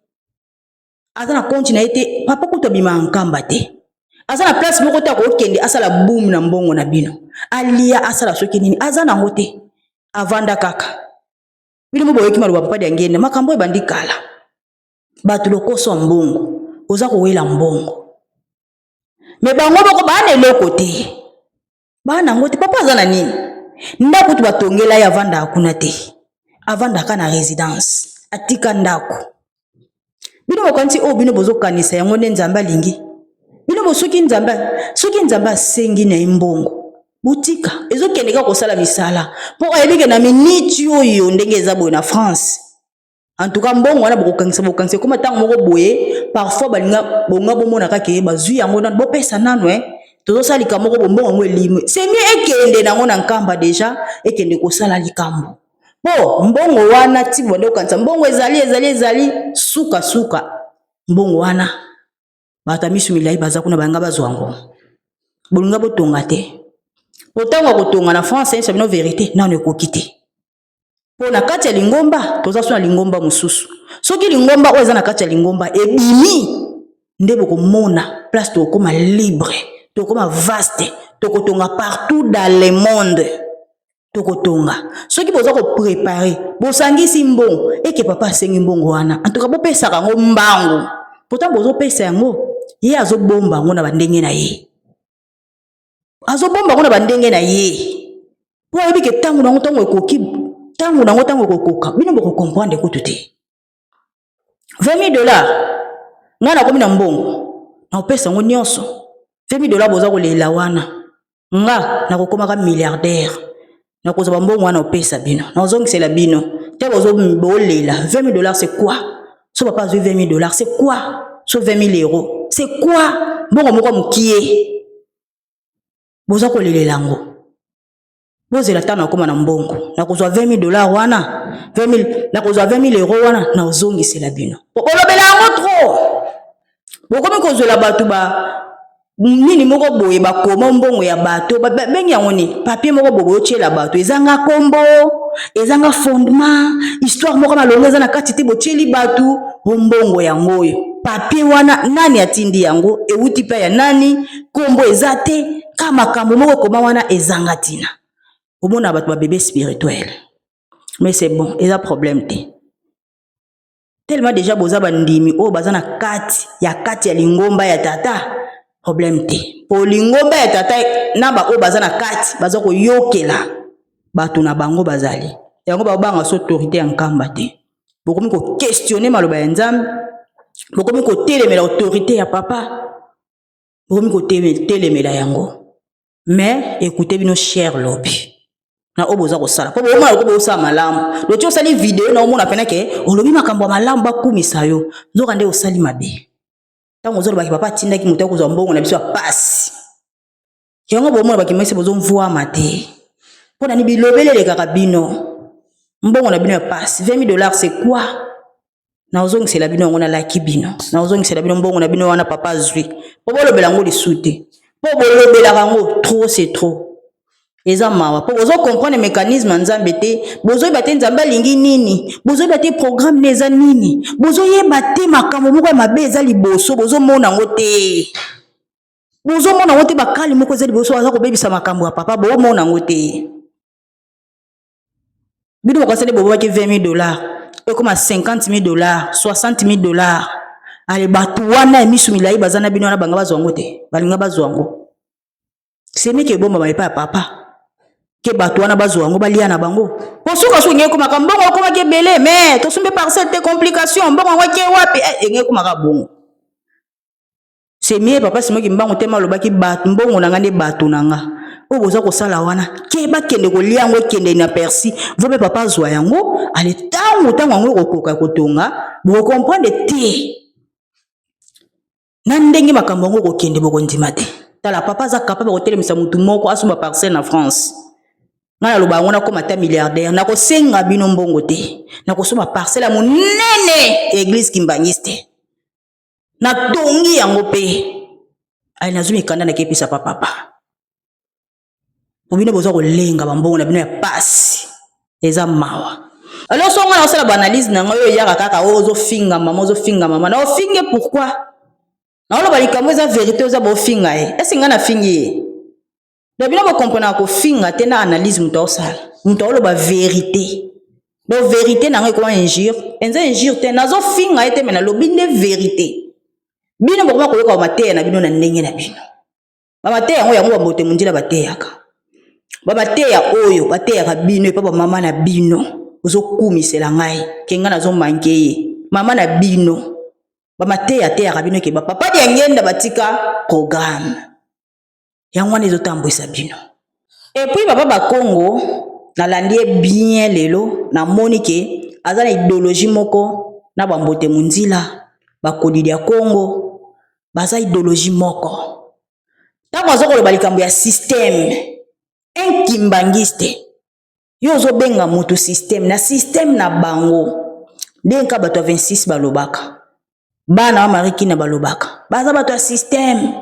aza na compte na ye te papa kuta bima nkamba te aza na place moko te akokende asala boom na mbongo na bino alia asala soki nini aza nango te avanda kaka bino mo boyoki maloba papa de ngende makambo ebandi kala bato lokoso mbongo oza kowela mbongo Mais bango boko bana eloko te. Bana ngo te papa zana nini? Ndako tu batongela ya vanda akuna te. Avanda kana résidence. Atika ndako. Bino bokanti o bino bozo kanisa yango nde nzamba lingi. Bino bosoki nzamba sengi na imbongo. Butika ezo kendeka ko sala misala. Po ayebike na miniti oyo ndenge eza boye na France. En tout cas mbongo wana bokangisa koma tango moko boye parfois balinga bonga bomona kake bazui yango na bopesa nano tozo salika moko bombongo ngo elimwe c'est mieux ekende nango na nkamba déjà ekende ko sala likambo bo mbongo wana ti bonde kanza mbongo ezali suka mbongo wana bata misu milai baza kuna banga bazwango bolinga botonga te otango kotonga na France c'est une vérité nano ekokite. Po na kati ya lingomba toza so na lingomba mususu soki lingomba oza na kati ya lingomba ebimi nde bokomona place to koma libre to koma vaste to kotonga partout dans le monde to kotonga soki boza ko préparer bosangisi mbongo eke papa asengi mbongo wana en tout cas bopesa kango mbango pourtant bozo pesa yango ye azobomba ngo na bandenge na ye azobomba ngo na bandenge na ye po ebike tangu na ngotongo ekoki tangu na ngotango kokoka bino boko comprendre ko tuti $20 ngana komi na mbongo na opesa ngo nyonso $20 boza ko lela wana nga na kokoma ka milliardaire na koza mbongo wana opesa bino na ozongisela bino te bozo bolela $20 c'est quoi so papa a $20 c'est quoi so 20 000 euros c'est quoi mbongo moko mukie boza ko lelela ngo bozela tana koma na mbongo na kozwa $20 wana 20 na kozwa 20 000 euros wana na ozongisela bino bokolobela yango trop bokomi kozwela bato ba nini moko boye bakoma mbongo ya bato bengi yango ni papier moko boye otiela bato ezanga kombo ezanga fondement histoire moko malongo eza na kati te botieli bato mbongo yango oyo papier wana nani atindi yango euti pa ya nani kombo ezate kama makambo moko koma wana ezanga tina. Au monde a battu bébé spirituel. Mais c'est bon, il y a un problème. Tellement déjà boza bandimi o bazana kati ya lingomba ya tata problème te. Po lingomba ya tata naba o bazana kati bazako yokela batu na bango bazali. Yango ba banga so autorité en kamba te. Bokomi ko questionner maloba ya nzambe. Bokomi ko telemela autorité ya papa. Bokomi ko telemela yango. Mais écoutez bino cher lobby. Na oboza ko sala po boma ko bosa malamu lo tio sali video na omona pena ke olobi makambo malamu bakumisa yo nzoka nde osali mabe tango zolo baki papa tinda ki mutako zo mbongo na biso pasi yango bomona baki mese bozo mvua mate pona ni bilobelele kaka bino mbongo na bino ya pasi $20 c'est quoi na ozongisela bino ngona laki bino na ozongisela bino mbongo na bino wana papa zwi po bolobela ngo lisute po bolobela kango trop c'est trop. Eza mawa po bozo comprendre mécanisme nzambe te bozo yeba te nzambe lingi nini bozo yeba te programme neza nini bozo yeba te makambo moko mabe eza liboso bozo mona ngo te bakali moko eza liboso aza ko bebisa makambo ya papa bo mona ngo te bino ko sele bobo ki $20 e comme $50,000 $60,000 ale batu wana emisu milai bazana bino na banga bazwango te balinga bazwango c'est mieux que bomba ba papa ke bato wana bazwango balia na bango posuka so ngeko makambongo ko ke belé mais to sumbe parcelle te complication mbongo ngeke wapi ngeko makabongo c'est mieux papa simo ki mbango te maloba ki bato mbongo na ngande bato nanga o boza ko sala wana ke ba kende ko lia ngo kende na persi vobe papa zwa yango ale tango ngo kokoka kotonga bo comprendre te na ndenge makambo ngo ko kende boko ndima te tala papa za capable ko telemisa mutu moko asumba parcelle na France. Ngana loba ngona ko mata milliardaire na ko senga bino mbongo te na ko soma parcelle monene église kimbangiste na tongi yango pe ai nazumi kanda na kepisa papa obino bozo ko lenga bambongo na bino ya pasi eza mawa alors so ngana osala analyse na ngoyo ya kaka ozo finga mama na ofinge pourquoi na oloba likambo eza vérité oza bo finga est-ce ngana fingi Dabino ba comprendre ko finga te na analyse muto osala. Muto oloba vérité. Do vérité na ngeko injure, enza injure te nazo finga ete mena lobi nde vérité. Bino bokoma ko yoka maté na bino na ndenge na bino. Bamateya yango yango bambote munzila bateyaka. Bamateya oyo bateyaka bino epa mama na bino ozokumisela ngai kenga nazo manke ye. Mama na bino bamateya teyaka bino ke papa di ngenda batika programme. Yango wana ezotambwisa bino. Et puis papa Bakongo nalandie bien lelo na monike azana idéologie moko na bambote munzila bakodi dia Congo baza idéologie moko. Tango azokoloba likambo ya système un kimbangiste yo zo benga moto système na bango denka bato 26 balobaka bana wa mariki na balobaka baza bato ya système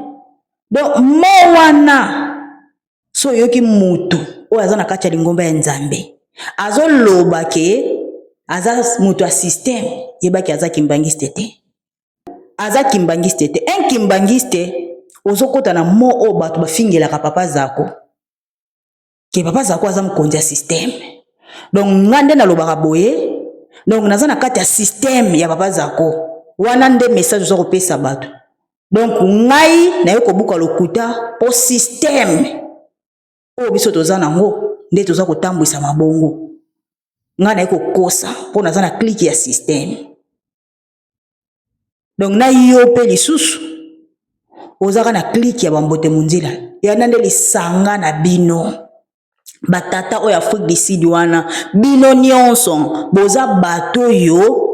donc mo wana so yoki mutu o aza na kati ya lingomba ya Nzambe azoloba ke aza moto ya système yebaki aza kimbangiste te un kimbangiste ozokota na mo o bato bafingelaka papa zako ke papa zako aza mkonzi ya système donc ngande na lobaka boye donc naza na kati ya système ya papa zako wana nde message zo kopesa bato donc ngai na yo kobuka lokuta po système o biso toza nango nde toza kotambwisa mabongo ngai na yo kokosa po naza na clique ya système donc na yo pe lisusu ozaka na clique ya bambote munzila ya nande lisanga na bino batata oyo Afrique du Sud wana bino nyonso boza bato yo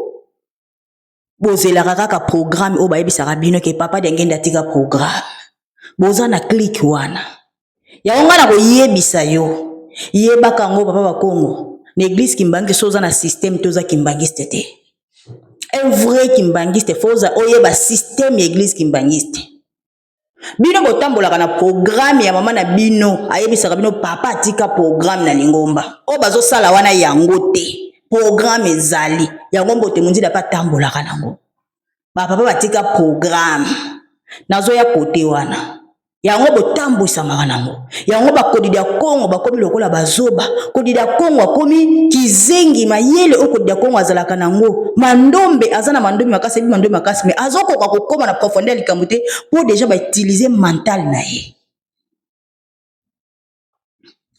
bozelaka kaka programme o bayebisaka bino ke papa di ngenda tika programme boza na clique wana ya ngana ko yebisa yo yebaka ngo papa Bakongo na église kimbangi soza na système toza kimbangiste te un vrai kimbangiste foza oyeba système ya église kimbangiste bino botambolaka na programme ya mama na bino ayebisaka bino papa atika programme na lingomba o bazosala wana yango te programme ezali yango mbote munzila pa tambolaka nango papa batika programme nazo ya kote wana yango botambwisa maka nango yango bakodi dia Congo bakomi lokola bazoba kodi dia Congo akomi kizengi mayele okodi dia Congo azalaka nango mandombe azana mandombe makasi mais azokoka kokoma na profondeur likambo te pour déjà ba utiliser mental na ye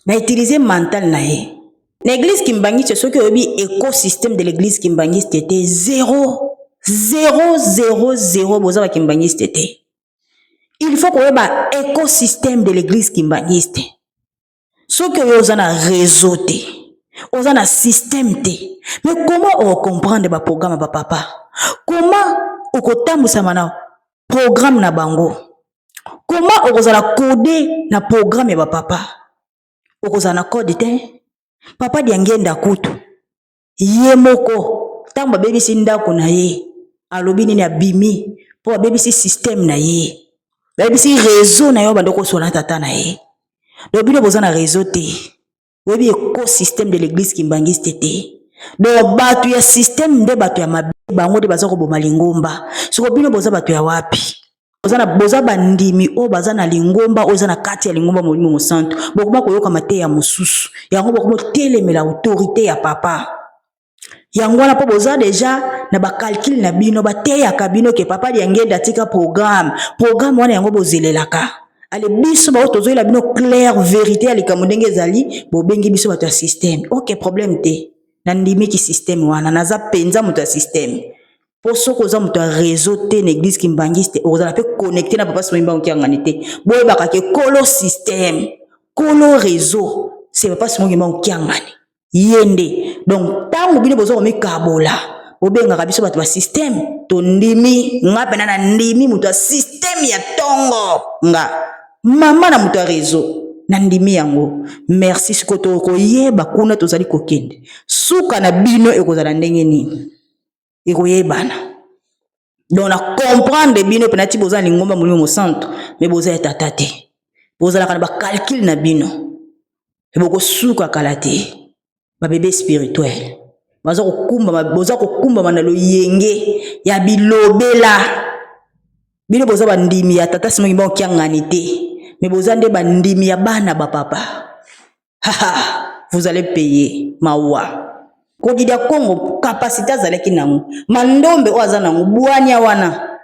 na église kimbangiste soki oyebi écosystème de l'église kimbangiste était 0 boza ba kimbangiste te. Il faut qu'on ait un écosystème de l'église kimbangiste. Ce que vous avez un réseau, vous avez un système. Mais comment on comprend le programme de papa? Comment on comprend le programme na bango? Comment on a codé le programme de papa? On a codé papa di ngenda kutu. Ye moko. Tamba baby sinda kuna ye. Alobi ni abimi. Po baby si système na ye. Baby si réseau na yo bandoko sona tata na ye. Donc bino boza na réseau te. Webi écosystème de l'église kimbangiste te. Donc batu ya système nde batu ya mabe bango de bazako boma lingomba. Soko bino boza batu ya wapi? Boza bandimi o baza na lingomba oza na kati ya lingomba molimo mo centre. Bokuma koyoka mate ya mususu. Yango bokuma telemela autorité ya papa. Yango wana po boza déjà na ba calcul na bino ba teya kabino ke papa di ngenda tika programme wana yango bozelelaka ale biso ba tozoela bino clair vérité ali kamundenge ezali bo bengi biso ba to système OK problème te na ndimi ki système wana naza penza moto ya système po soko za moto ya réseau te na église kimbangiste ozala pe connecter na papa Simba okiangani te boyeba ka ke kolo système kolo réseau c'est papa Simba okiangani yende donc tango bino bozo komi kabola obenga kabiso bato ba système to ndimi ngape na ndimi muto ya système ya tongo nga mama na muto ya réseau na ndimi yango merci sikoto ko yeba kuna tozali kokende suka na bino ekozala ndenge nini ekoyebana donc na comprendre bino penati boza lingomba mulimo mo centre mais boza etata te bozala kana ba calcul na bino eboko suka kalate ba bébé spirituel boza kokumba mandalo yenge ya bilobela bino boza bandimi ya tata Simon Kimba okiangani te mais boza nde bandimi ya bana ba papa vous allez payer mawa kodi dia Congo capacité azalaki nango mandombe o azana ngo buanya wana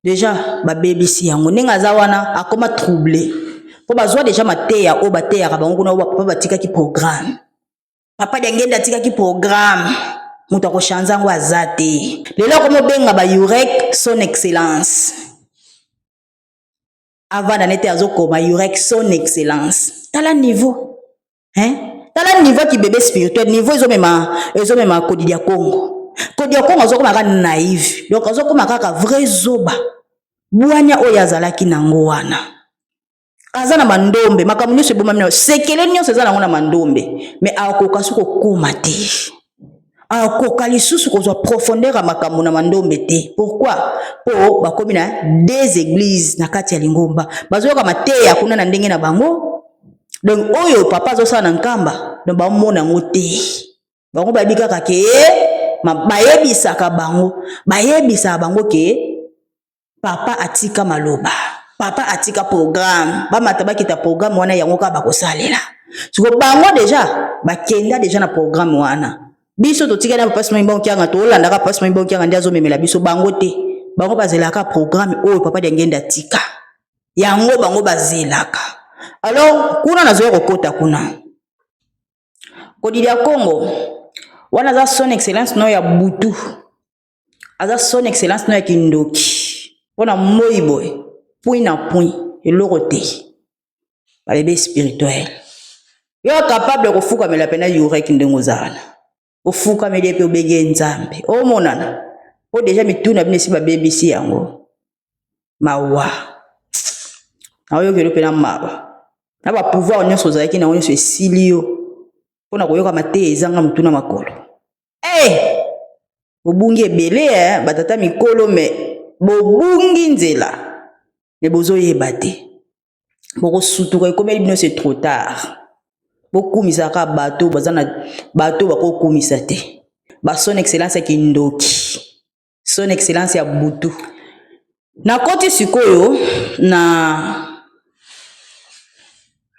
déjà babebisi yango ndenge aza wana akoma troublé po bazwa déjà mateya o bateyaka bango kuna papa batikaki programme papa Diangenda atikaki programme mutu akoshanza yango aza te lelo akomobenga bayurek son excellence avanda nete azokoma yurek son excellence tala niveau tala niveau ki bébé spirituel niveau ezomema kodi ya Congo azokomaka naïve donc azokoma kaka vrai zoba buanya oyo azalaki nango wana aza na mandombe makambo nyonso ebomami na sekele nyonso eza nango na mandombe mais akoka soki kokoma te akoka lisusu kozwa profondeur ya makambo na mandombe te pourquoi po bakomi na des églises na kati ya Lingomba bazoyoka mateya kuna na ndenge na bango donc oyo papa azosala na nkamba donc bamona yango te bango bayebi kaka ke bayebisaka bango ke papa atika maloba papa atika programme bamata bakita programme wana yango kaka bakosalela siko bango deja bakenda deja na programme wana biso totika na papa Simon Kianga tolandaka papa Simon Kianga ndi azomemela biso bango te bango bazelaka programme oyo papa Diangenda tika yango bango bazelaka alors kuna nazoya kokota kuna kodili ya Congo wana za son excellence no ya butu aza son excellence no ya kindoki pona moiboy point na point eloko te balebe spirituel yo capable kofuka mela pena yurek ndengo zana ofuka mele pe obege nzambe o monana o deja mituna binesi ba BBC yango mawa na oyo kero pena maba na ba pouvoir nyonso zaki na nyonso esilio pona koyoka mate ezanga mutuna makolo obungi ebele batata mikolo me bobungi nzela ne bozo yeba te boko sutuka ekomeli bino c'est trop tard bokumisa ka bato bazana bato bakokumisa te ba son excellence ya kindoki son excellence ya butu na koti sikoyo na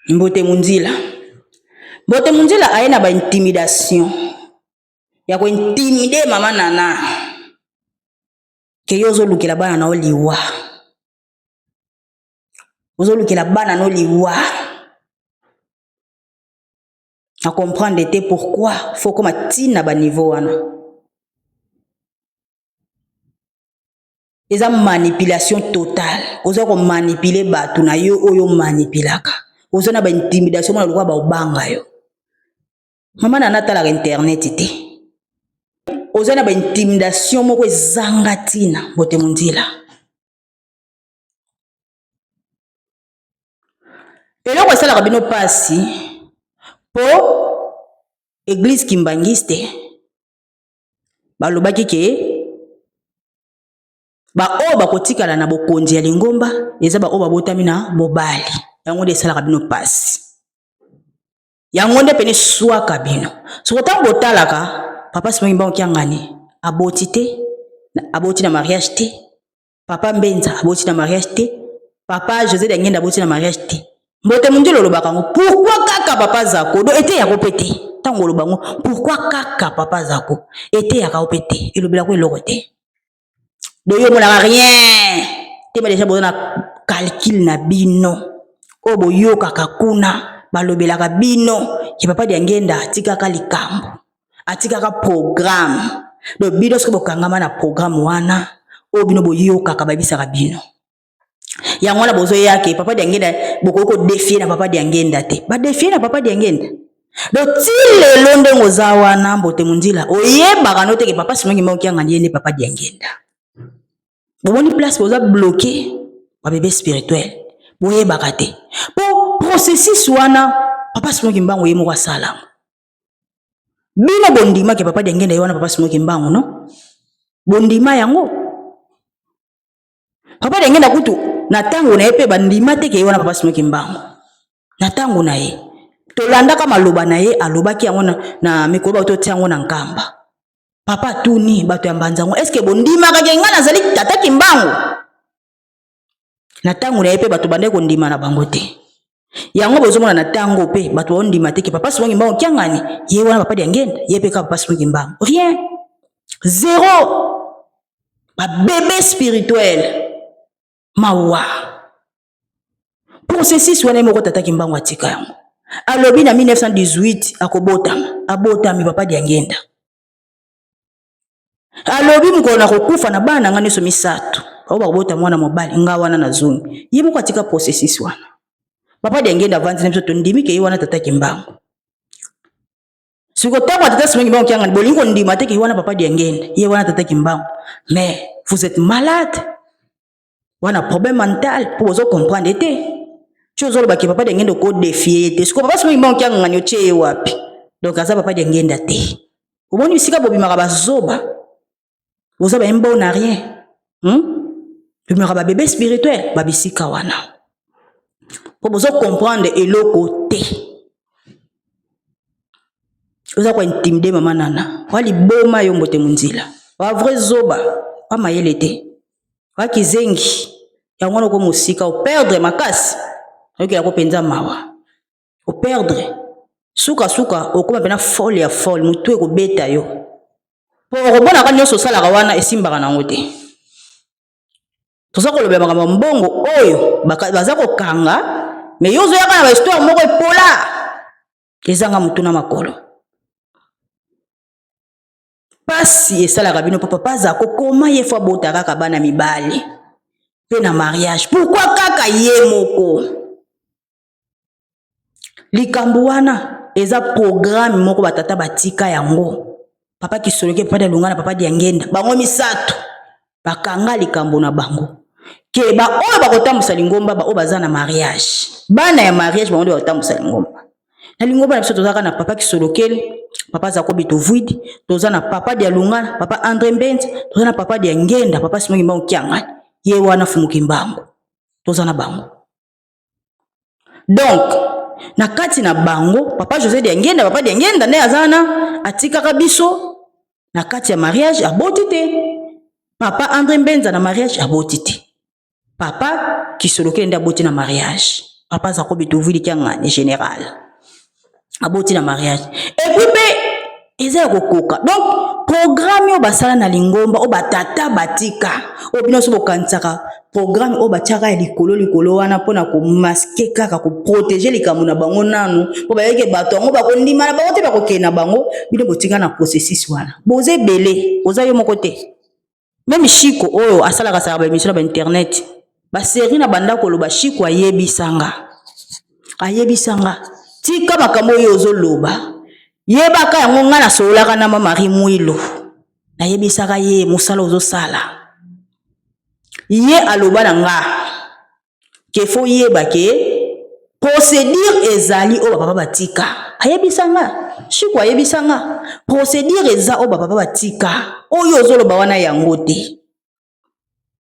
Mbote Munzila aye na ba intimidation ya ko intimider mama Nana ke yozo lukela bana na oliwa ozolukela bana no liwa à comprendre était pourquoi faut comme tina ba niveau wana eza manipulation totale ozo ko manipuler batu na yo oyo manipulaka ozo na ba intimidation mona lokwa ba obanga yo mama Nana tala internet te ozo na ba intimidation moko ezanga tina Mbote Munzila eloko esalaka bino pasi po église kimbangiste balobaki ke ba o bakotikala na bokonzi ya Lingomba eza ba o babotami na mobali yango nde esalaka bino pasi yango nde pene swaka bino soko ntango botalaka papa Simon Kiangani aboti te aboti na mariage te papa Mbenza aboti na mariage te papa José Diangenda aboti na mariage te Mbote Munzila lobaka ngo pourquoi kaka papa zako do ete ya kopete tango lobango pourquoi kaka papa zako ete ya kopete elobela ko eloko te do yo mona rien te ba déjà bona calcul na bino o boyo kaka kuna balobela ka bino ki papa Diangenda atikaka likambo atikaka programme do bino sko bokangama na programme wana o bino boyo kaka babisa ka bino yango na bozo yake papa Diangenda bokoko défier na papa Diangenda te ba défier na papa Diangenda do tile londe ngozawa na Mbote Munzila oyeba kano te ke papa Simon Kiangani ne papa Diangenda bomoni place boza bloqué ba bébé spirituel boyeba kate po processus wana papa Simon Kimbangu yemo kwa sala bino bondima ke papa Diangenda yona papa Simon Kimbangu no bondima yango papa Diangenda kutu na tango na ye pe bandima te ke wana papa Simon Kimbangu na tango na ye tolanda ka maloba na ye alobaki yango na mikolo to tiango na nkamba papa tuni bato ya mbanzango est-ce que bondima ka kenga na zali tata Kimbangu na tango na ye pe bato bande ko ndima na bango te yango bozomona na tango pe bato ondima te ke papa Simon Kimbangu Kiangani ye wana papa Diangenda ye pe ka papa Simon Kimbangu rien zéro ba bébé spirituel mawa processus wana moko tata kimbango atika yango alobi na 1918 abotami papa Diangenda alobi mukolo na kokufa na bana ngani so misato au bakobota mwana mobali nga wana na zungi ye moko atika processus wana papa Diangenda vanzi na msoto ndimi ke wana tata kimbango siko tapa tata simengi bango kyanga bolingo ndima te ke wana papa Diangenda ye wana tata kimbango mais vous êtes malade wana problème mental pour vous comprendre te chose lo baki papa Diangenda ko défier te siko papa simengi bango kyanga ngani oche wapi donc aza papa Diangenda te oboni bisika bobimaka bazoba vous avez un bon à rien bimaka ba bébé spirituel babisika wana pour vous comprendre eloko te oza ko intimider mama nana wali boma yo mbote munzila wa vrai zoba wa mayele te wa kizengi ya ngona ko musika o perdre makasi oki ya ko penza mawa o perdre suka o koma pena folle ya folle mutu e ko beta yo po robona ka nyoso sala ka wana esimbaka nango te toza ko lobeba ngamba mbongo oyo baza ko kanga mais yozo yaka na ba histoire moko epola ezanga mutu na makolo pasi esalaka bino papa paza kokoma ye fwa bota kaka bana mibali pe na mariage pourquoi kaka ye moko likambo wana eza programme moko batata batika yango papa Kisoloke papa de Lunga na papa Diangenda bango misato bakanga likambo na bango ke ba oyo bakotambusa lingomba ba obaza na mariage bana ya mariage bango bakotambusa lingomba na lingomba na biso tozaka na papa Kisoloke papa Zakobi Tovwidi toza na papa de Lunga papa André Mbenzi toza na papa Diangenda papa Simongi Mbango Kyanga ye wana Fumuki Mbango toza na bango donc na kati na bango papa José Diangenda papa Diangenda ne azana atika kabiso na kati ya mariage aboti te papa André Mbenza na mariage aboti te papa Kisoloke nda aboti na mariage papa Zakobi Tovwidi Kyanga ni général aboti na mariage et puis eza kokoka donc programme o basala na lingomba o batata batika o bino so bokansaka programme o batiaka ya likolo wana pona ko masquer kaka ko protéger likambo na bango nanu po bayeke bato ngo bakondima na bango te bakokena bango bino botika na processus wana boze belé oza yo moko te même Chiko oyo asalaka sala ba émission na internet ba série na banda ko loba Chiko ayebisanga tika makambo yo ozoloba yebaka yango nga na solaka na mama Marie Mwilo na yebisaka ye musala ozosala ye aloba na nga ke fo yeba ke procédure ezali o papa batika ayebisanga Chiko ayebisanga procédure eza o papa batika oyo ozoloba wana yango te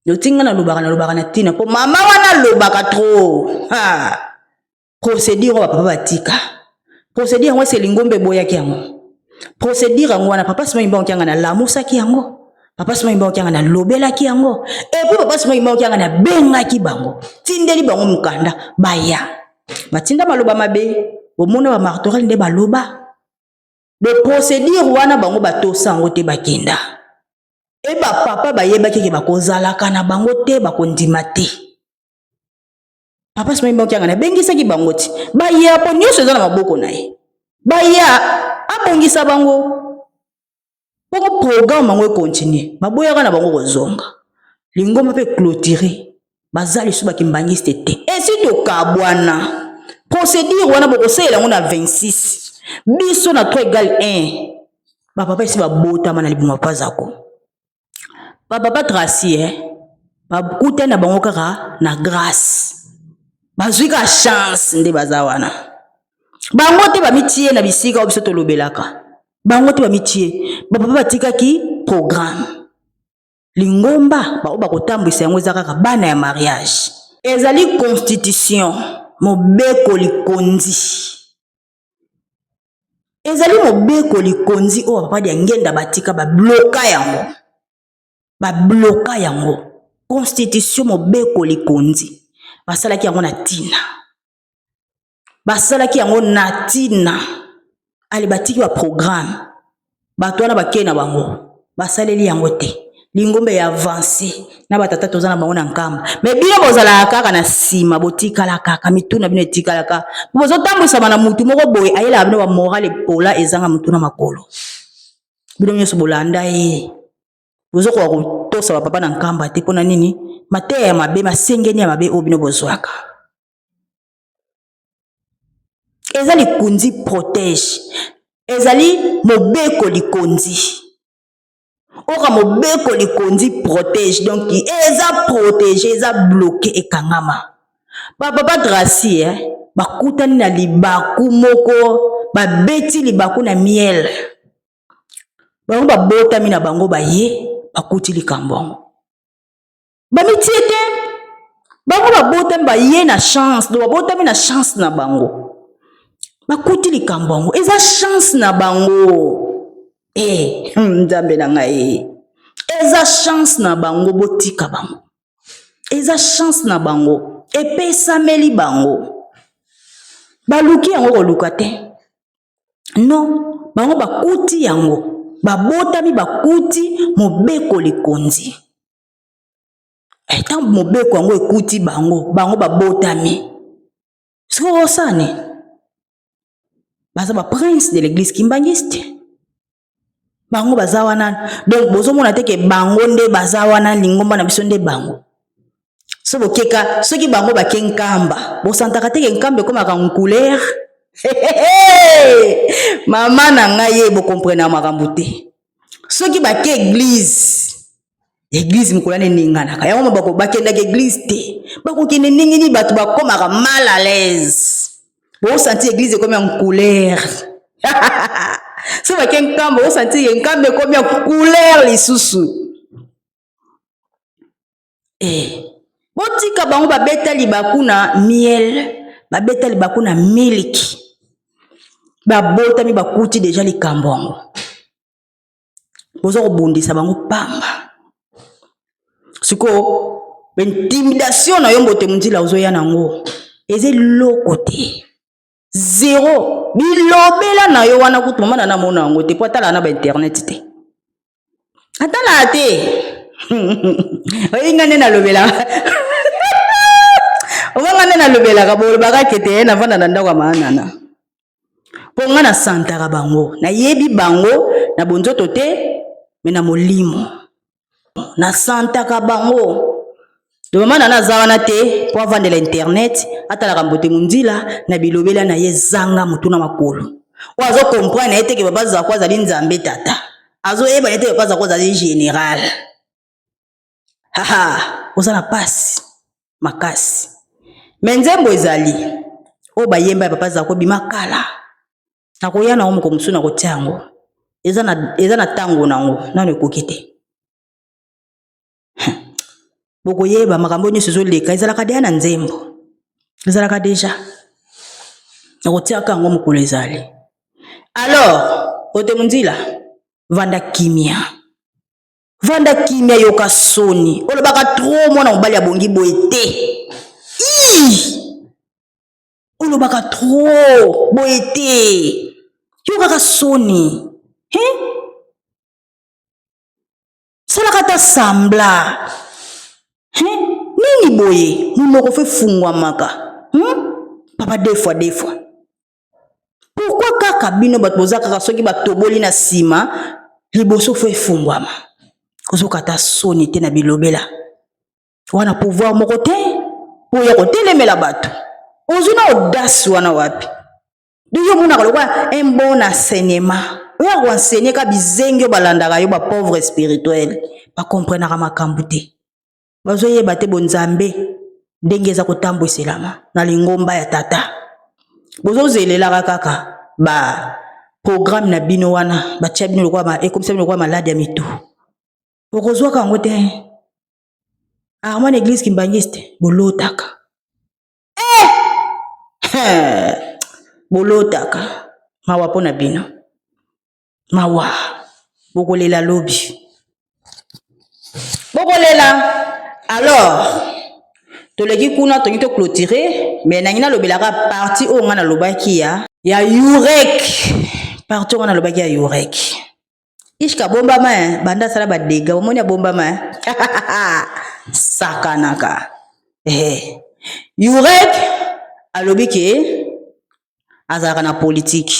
yotinga na lobaka na tina po mama wana lobaka trop procédure o papa batika procédure ngo c'est lingombe boya kiango procédure ngo na papa Simongi Mbango Kyanga na lamusa kiango papa Simongi Mbango Kyanga na lobela kiango et puis papa Simongi Mbango Kyanga na benga ki bango tindeli bango mukanda baya batinda maloba mabe omona ba martoral nde baloba de procédure wana bango batosa ngo te bakenda et ba papa bayeba ke bakozala kana bango te bakondima te papa Simongi Mbango Kyanga na bengisa ki bango ti baya po nyonso eza na maboko na ye baya abongisa bango poko programme bango continue baboyaka na bango kozonga lingomba pe clôturer bazali so bakimbangiste te esi tokabwana procédure wana bokosela ngo na 26 biso na 3 égale 1 bapapa esi babotama na libuma pazako bapapa Tracy bakuta na bango kaka na grâce bazwika chance nde bazawana bango te bamitie na bisika obiso tolobelaka bango te bamitie bapapa batikaki programme lingomba ba bakotambwisa yango eza kaka bana ya mariage ezali constitution mobeko likonzi ezali mobeko likonzi o papa Diangenda batika babloka yango constitution mobeko likonzi basalaki yango na tina ali batiki ba programme bato wana bakena bango basaleli yango te lingombe ya avancé na batata tozana bango na nkamba mais bino bozala kaka na sima botikala kaka mituna bino etikala kaka bozo tambwisa bana mutu moko boye ayela bino ba morale pola ezanga mutuna makolo bino nyoso bolanda ye bozo kwa kutosa ba papa na nkamba te pona nini mateya ya mabe masengeni ya mabe o bino bozwaka ezali kunzi protège ezali mobeko likonzi oka mobeko likonzi protège donc eza protégé eza bloqué ekangama papa Gracie bakutani na libaku moko babeti libaku na miel bango babotami na bango baye bakuti likambo bamitie te bango babotami baye na chance do babotami na chance na bango bakuti likambo eza chance na bango nzambe na ngai eza chance na bango botika bango eza chance na bango epesameli bango baluki yango koluka te non bango bakuti yango babotami bakuti mobeko likonzi tant mobeko yango ekuti bango babotami siko osane baza ba prince de l'église kimbangiste bango baza wana donc bozomona te ke bango nde baza wana lingomba na biso nde bango so bokeka soki bango bakenkamba bosantaka te ke nkambe komaka couleur mama na ngai ye bokomprena makambo te soki bake église mukolane ninganaka yango bako bakendaka église te bakokende ningini bato bakomaka mal à l'aise bosenti église comme en couleur so bakenkambo bosenti enkambe comme en couleur lisusu botika bango babeta libaku na miel babeta libaku na milk babotami bakuti deja likambo yango bozo kobundisa bango pamba siko intimidation na yo mbote munzila ozoya nango eze loko te zéro bilobela na yo wana kutu mama na mona yango te po atala na ba internet te atala te oyingane na lobela ongane na lobela ka bolo baka kete na vana na ndako maana po ngana santaka bango na yebi bango na bonzoto te me na molimo na santaka bango de mama na zawana te po vendre l'internet atala kambote munzila na bilobela na ye zanga mutuna makolo wazo comprendre ete ke baba za kwa zali nzambe tata azo eba ete baba za kwa zali général haha osana pasi makasi menzembo ezali o bayemba ya papa za ko bimakala na koya na omo ko musuna ko tiango eza na tango nango nano kokite boko yeba makambo nyoso zoleka ezalaka deya na nzembo ezalaka deja na kotiaka yango mokolo ezali alors ote munzila vanda kimia yoka soni olobaka trop mwana mobali ya bongi boye te olobaka trop boye te yokaka soni salaka ta sambla nini boye munoko fe fungwa maka papa deux fois pourquoi kaka bino bato boza kaka soki batoboli na sima liboso fe fungwama kozoka ta soni te na bilobela wana pouvoir moko te po ya kotelemela bato ozuna audace wana wapi diyo muna kolokwa un bon enseignement oya koenseigner ka bizenge balandaka yo ba pauvre spirituel ba comprenaka makambo te bazoyeba te bonzambe ndenge eza kotambwiselama na lingomba ya tata bozozelelaka kaka ba programme na bino wana batia bino lokwa ekomisa bino lokwa malade ya mitu okozwaka yango te armand église kimbangiste bolotaka bolotaka mawa mpo na bino mawa bokolela lobi bokolela alors toleki kuna tongi to clôturer mais nangina lobelaka partie o ngana lobaki ya Yurek partie o ngana lobaki ya Yurek Ishka bomba ma banda sala badega omoni bomba ma sakanaka Yurek alobi ke azalaka na politique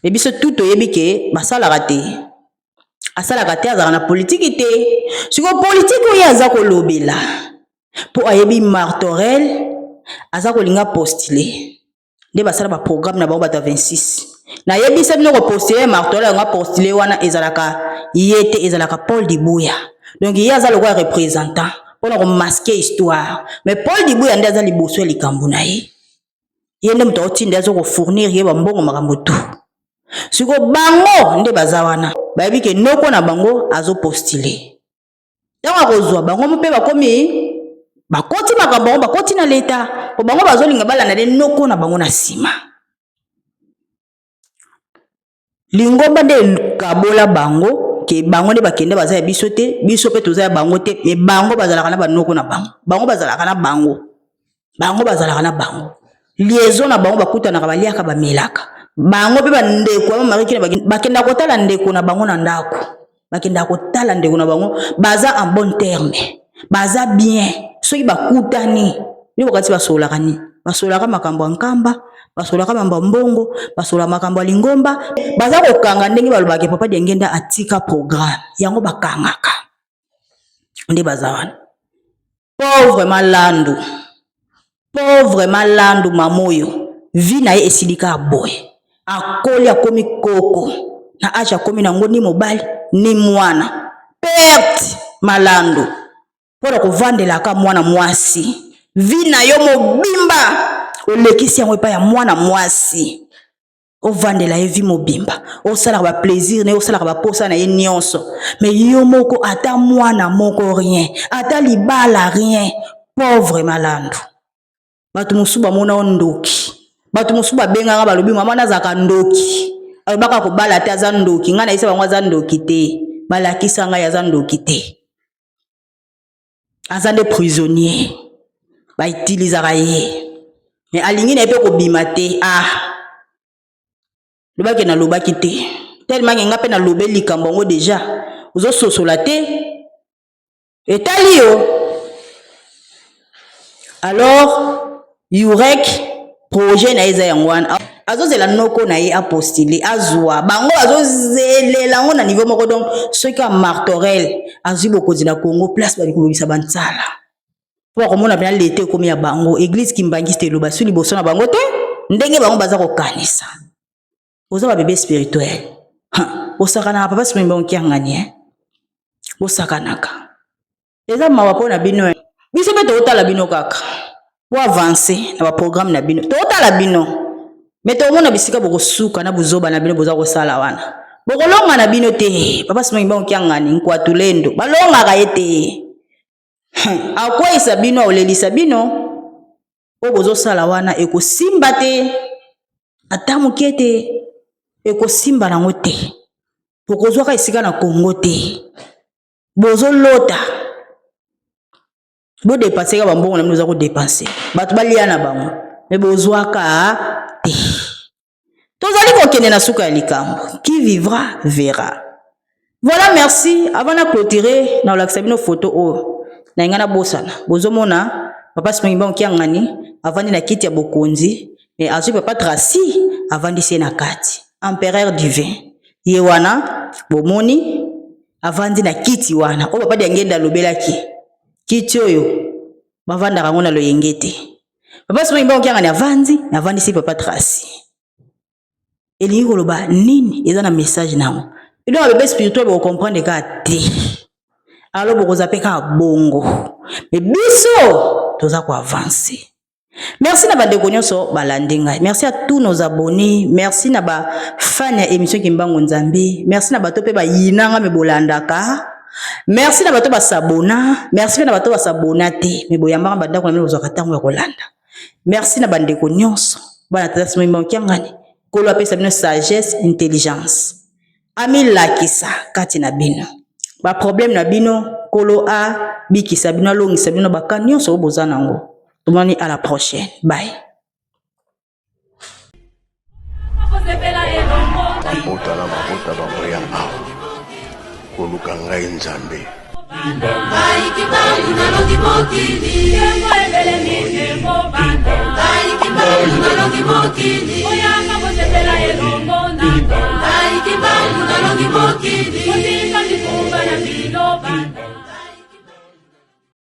mais biso tout oyebi ke basalaka te asalaka te azalaka na politique te siko politique oyo aza kolobela po ayebi Martorel aza kolinga postule nde basala ba programme na bango bato 26 na yebisa bino ko postuler Martorel nga postuler wana ezalaka yete ezalaka Paul Dibuya donc il y a za le représentant pour ko masquer histoire mais Paul Dibuya nde aza liboso likambo na ye yende mto otinde azo ko fournir ye bambongo makambo tu siko bango nde bazawana bayebi ke noko na bango azo postuler yango kozwa bango mpe bakomi bakoti makambo bakoti na leta po bango bazolinga bala na de noko na bango na sima lingomba de kabola bango ke bango de bakende baza ya biso te biso pe toza ya bango te me bango bazalaka na banoko na bango bazalaka na bango bazalaka na bango liaison na bango bakutana ka baliaka bamelaka bango pe bandeko ba mariki bakenda kotala ndeko na bango na ndako bakenda kotala ndeko na bango baza en bon terme baza bien soki bakutani ni wakati basolaka ni basolaka makambo nkamba basolaka mambo mbongo basola makambo lingomba baza kokanga ndenge balobake papa Diengenda atika programme yango bakangaka nde bazawana pauvre malandu mamoyo vi na ye esilika boy akoli akomi koko na acha komi nango ni mobali ni mwana perte malandu pona kovandelaka mwana mwasi vi na yo mobimba olekisi yango epa ya mwana mwasi ovandela ye vi mobimba osalaka ba plaisir ne osalaka ba posa na ye nyonso mais yo moko ata mwana moko rien ata libala rien pauvre malandu batu musuba mona ondoki batu musuba benganga balobi mama nazaka ndoki alobaka ko bala ata za ndoki ngana isa bango za ndoki te balakisa nga ya za ndoki te azande prisonnier ba utilisaka ye mais alingi na pe ko bimate lobaki na lobaki te tellement nga pe na lobe likambo ngo déjà ozo sosola te etali yo alors Yurek projet na eza yangwana azozela noko na ye apostile azwa bango azozelela ngo na niveau moko donc ceux qui a Martorel azwi bokozi na Congo place ba bikolobisa bantsala pour komona bina l'été komi ya bango église kimbangiste loba suli boso na bango te ndenge bango baza ko kanisa oza ba bébé spirituel osakana papa simba onkiangani osakanaka eza mawapo na bino biso pe totala bino kaka pour avancer na ba programme na bino totala bino mais to mona bisika bokosuka na buzoba na bino boza ko sala wana bokolonga na bino te papa simba onkiangani nkwa tulendo balonga ka yete akwesa bino olelisa bino o bozo sala wana ekosimba te ata mokete ekosimba nango te bokozwaka esika na Congo te bozo lota bo dépenser ka bambongo na bino za ko dépenser bato balia na bango mais bozwaka te tozali kokende na suka ya likambo qui vivra verra. Voilà, merci. Avant de clôturer na olakisa bino photo o na ngana bosana bozomona papa Simba Onkiangani avandi na kiti ya bokonzi mais azui papa Tracy avandi se na kati empereur divin ye wana bomoni avandi na kiti wana o papa Diengenda lobelaki kiti oyo bavanda rango na loyengete papa Simba Onkiangani avandi se papa Tracy elingi koloba nini eza na message nango ilo ba bébé spirituel bo comprendre ka te alors bokoza peka bongo mais biso toza ko avancer. Merci na bandeko nyonso balandi ngai. Merci à tous nos abonnés, merci na ba fan ya émission Kimbangu Nzambe, merci na bato pe ba yinanga me bolandaka, merci na bato ba sabona, merci na bato ba sabona te me boyamba bandako na me bozaka tango ya kolanda. Merci na bandeko nyonso bana tata Simba Onkiangani kolo apesa bino sagesse, intelligence. Ami lakisa kati na bino ba problème na bino kolo a bikisa bino longisa bino bakanyo so bozana ngo. Tumani à la prochaine. Bye. koluka ngai nzambe. Ngai kimbangu nalongi mokili Yembo ebele mikembo banda Ngai kimbangu nalongi mokili Oyanga bosepela elongo nanga Ngai kimbangu nalongi mokili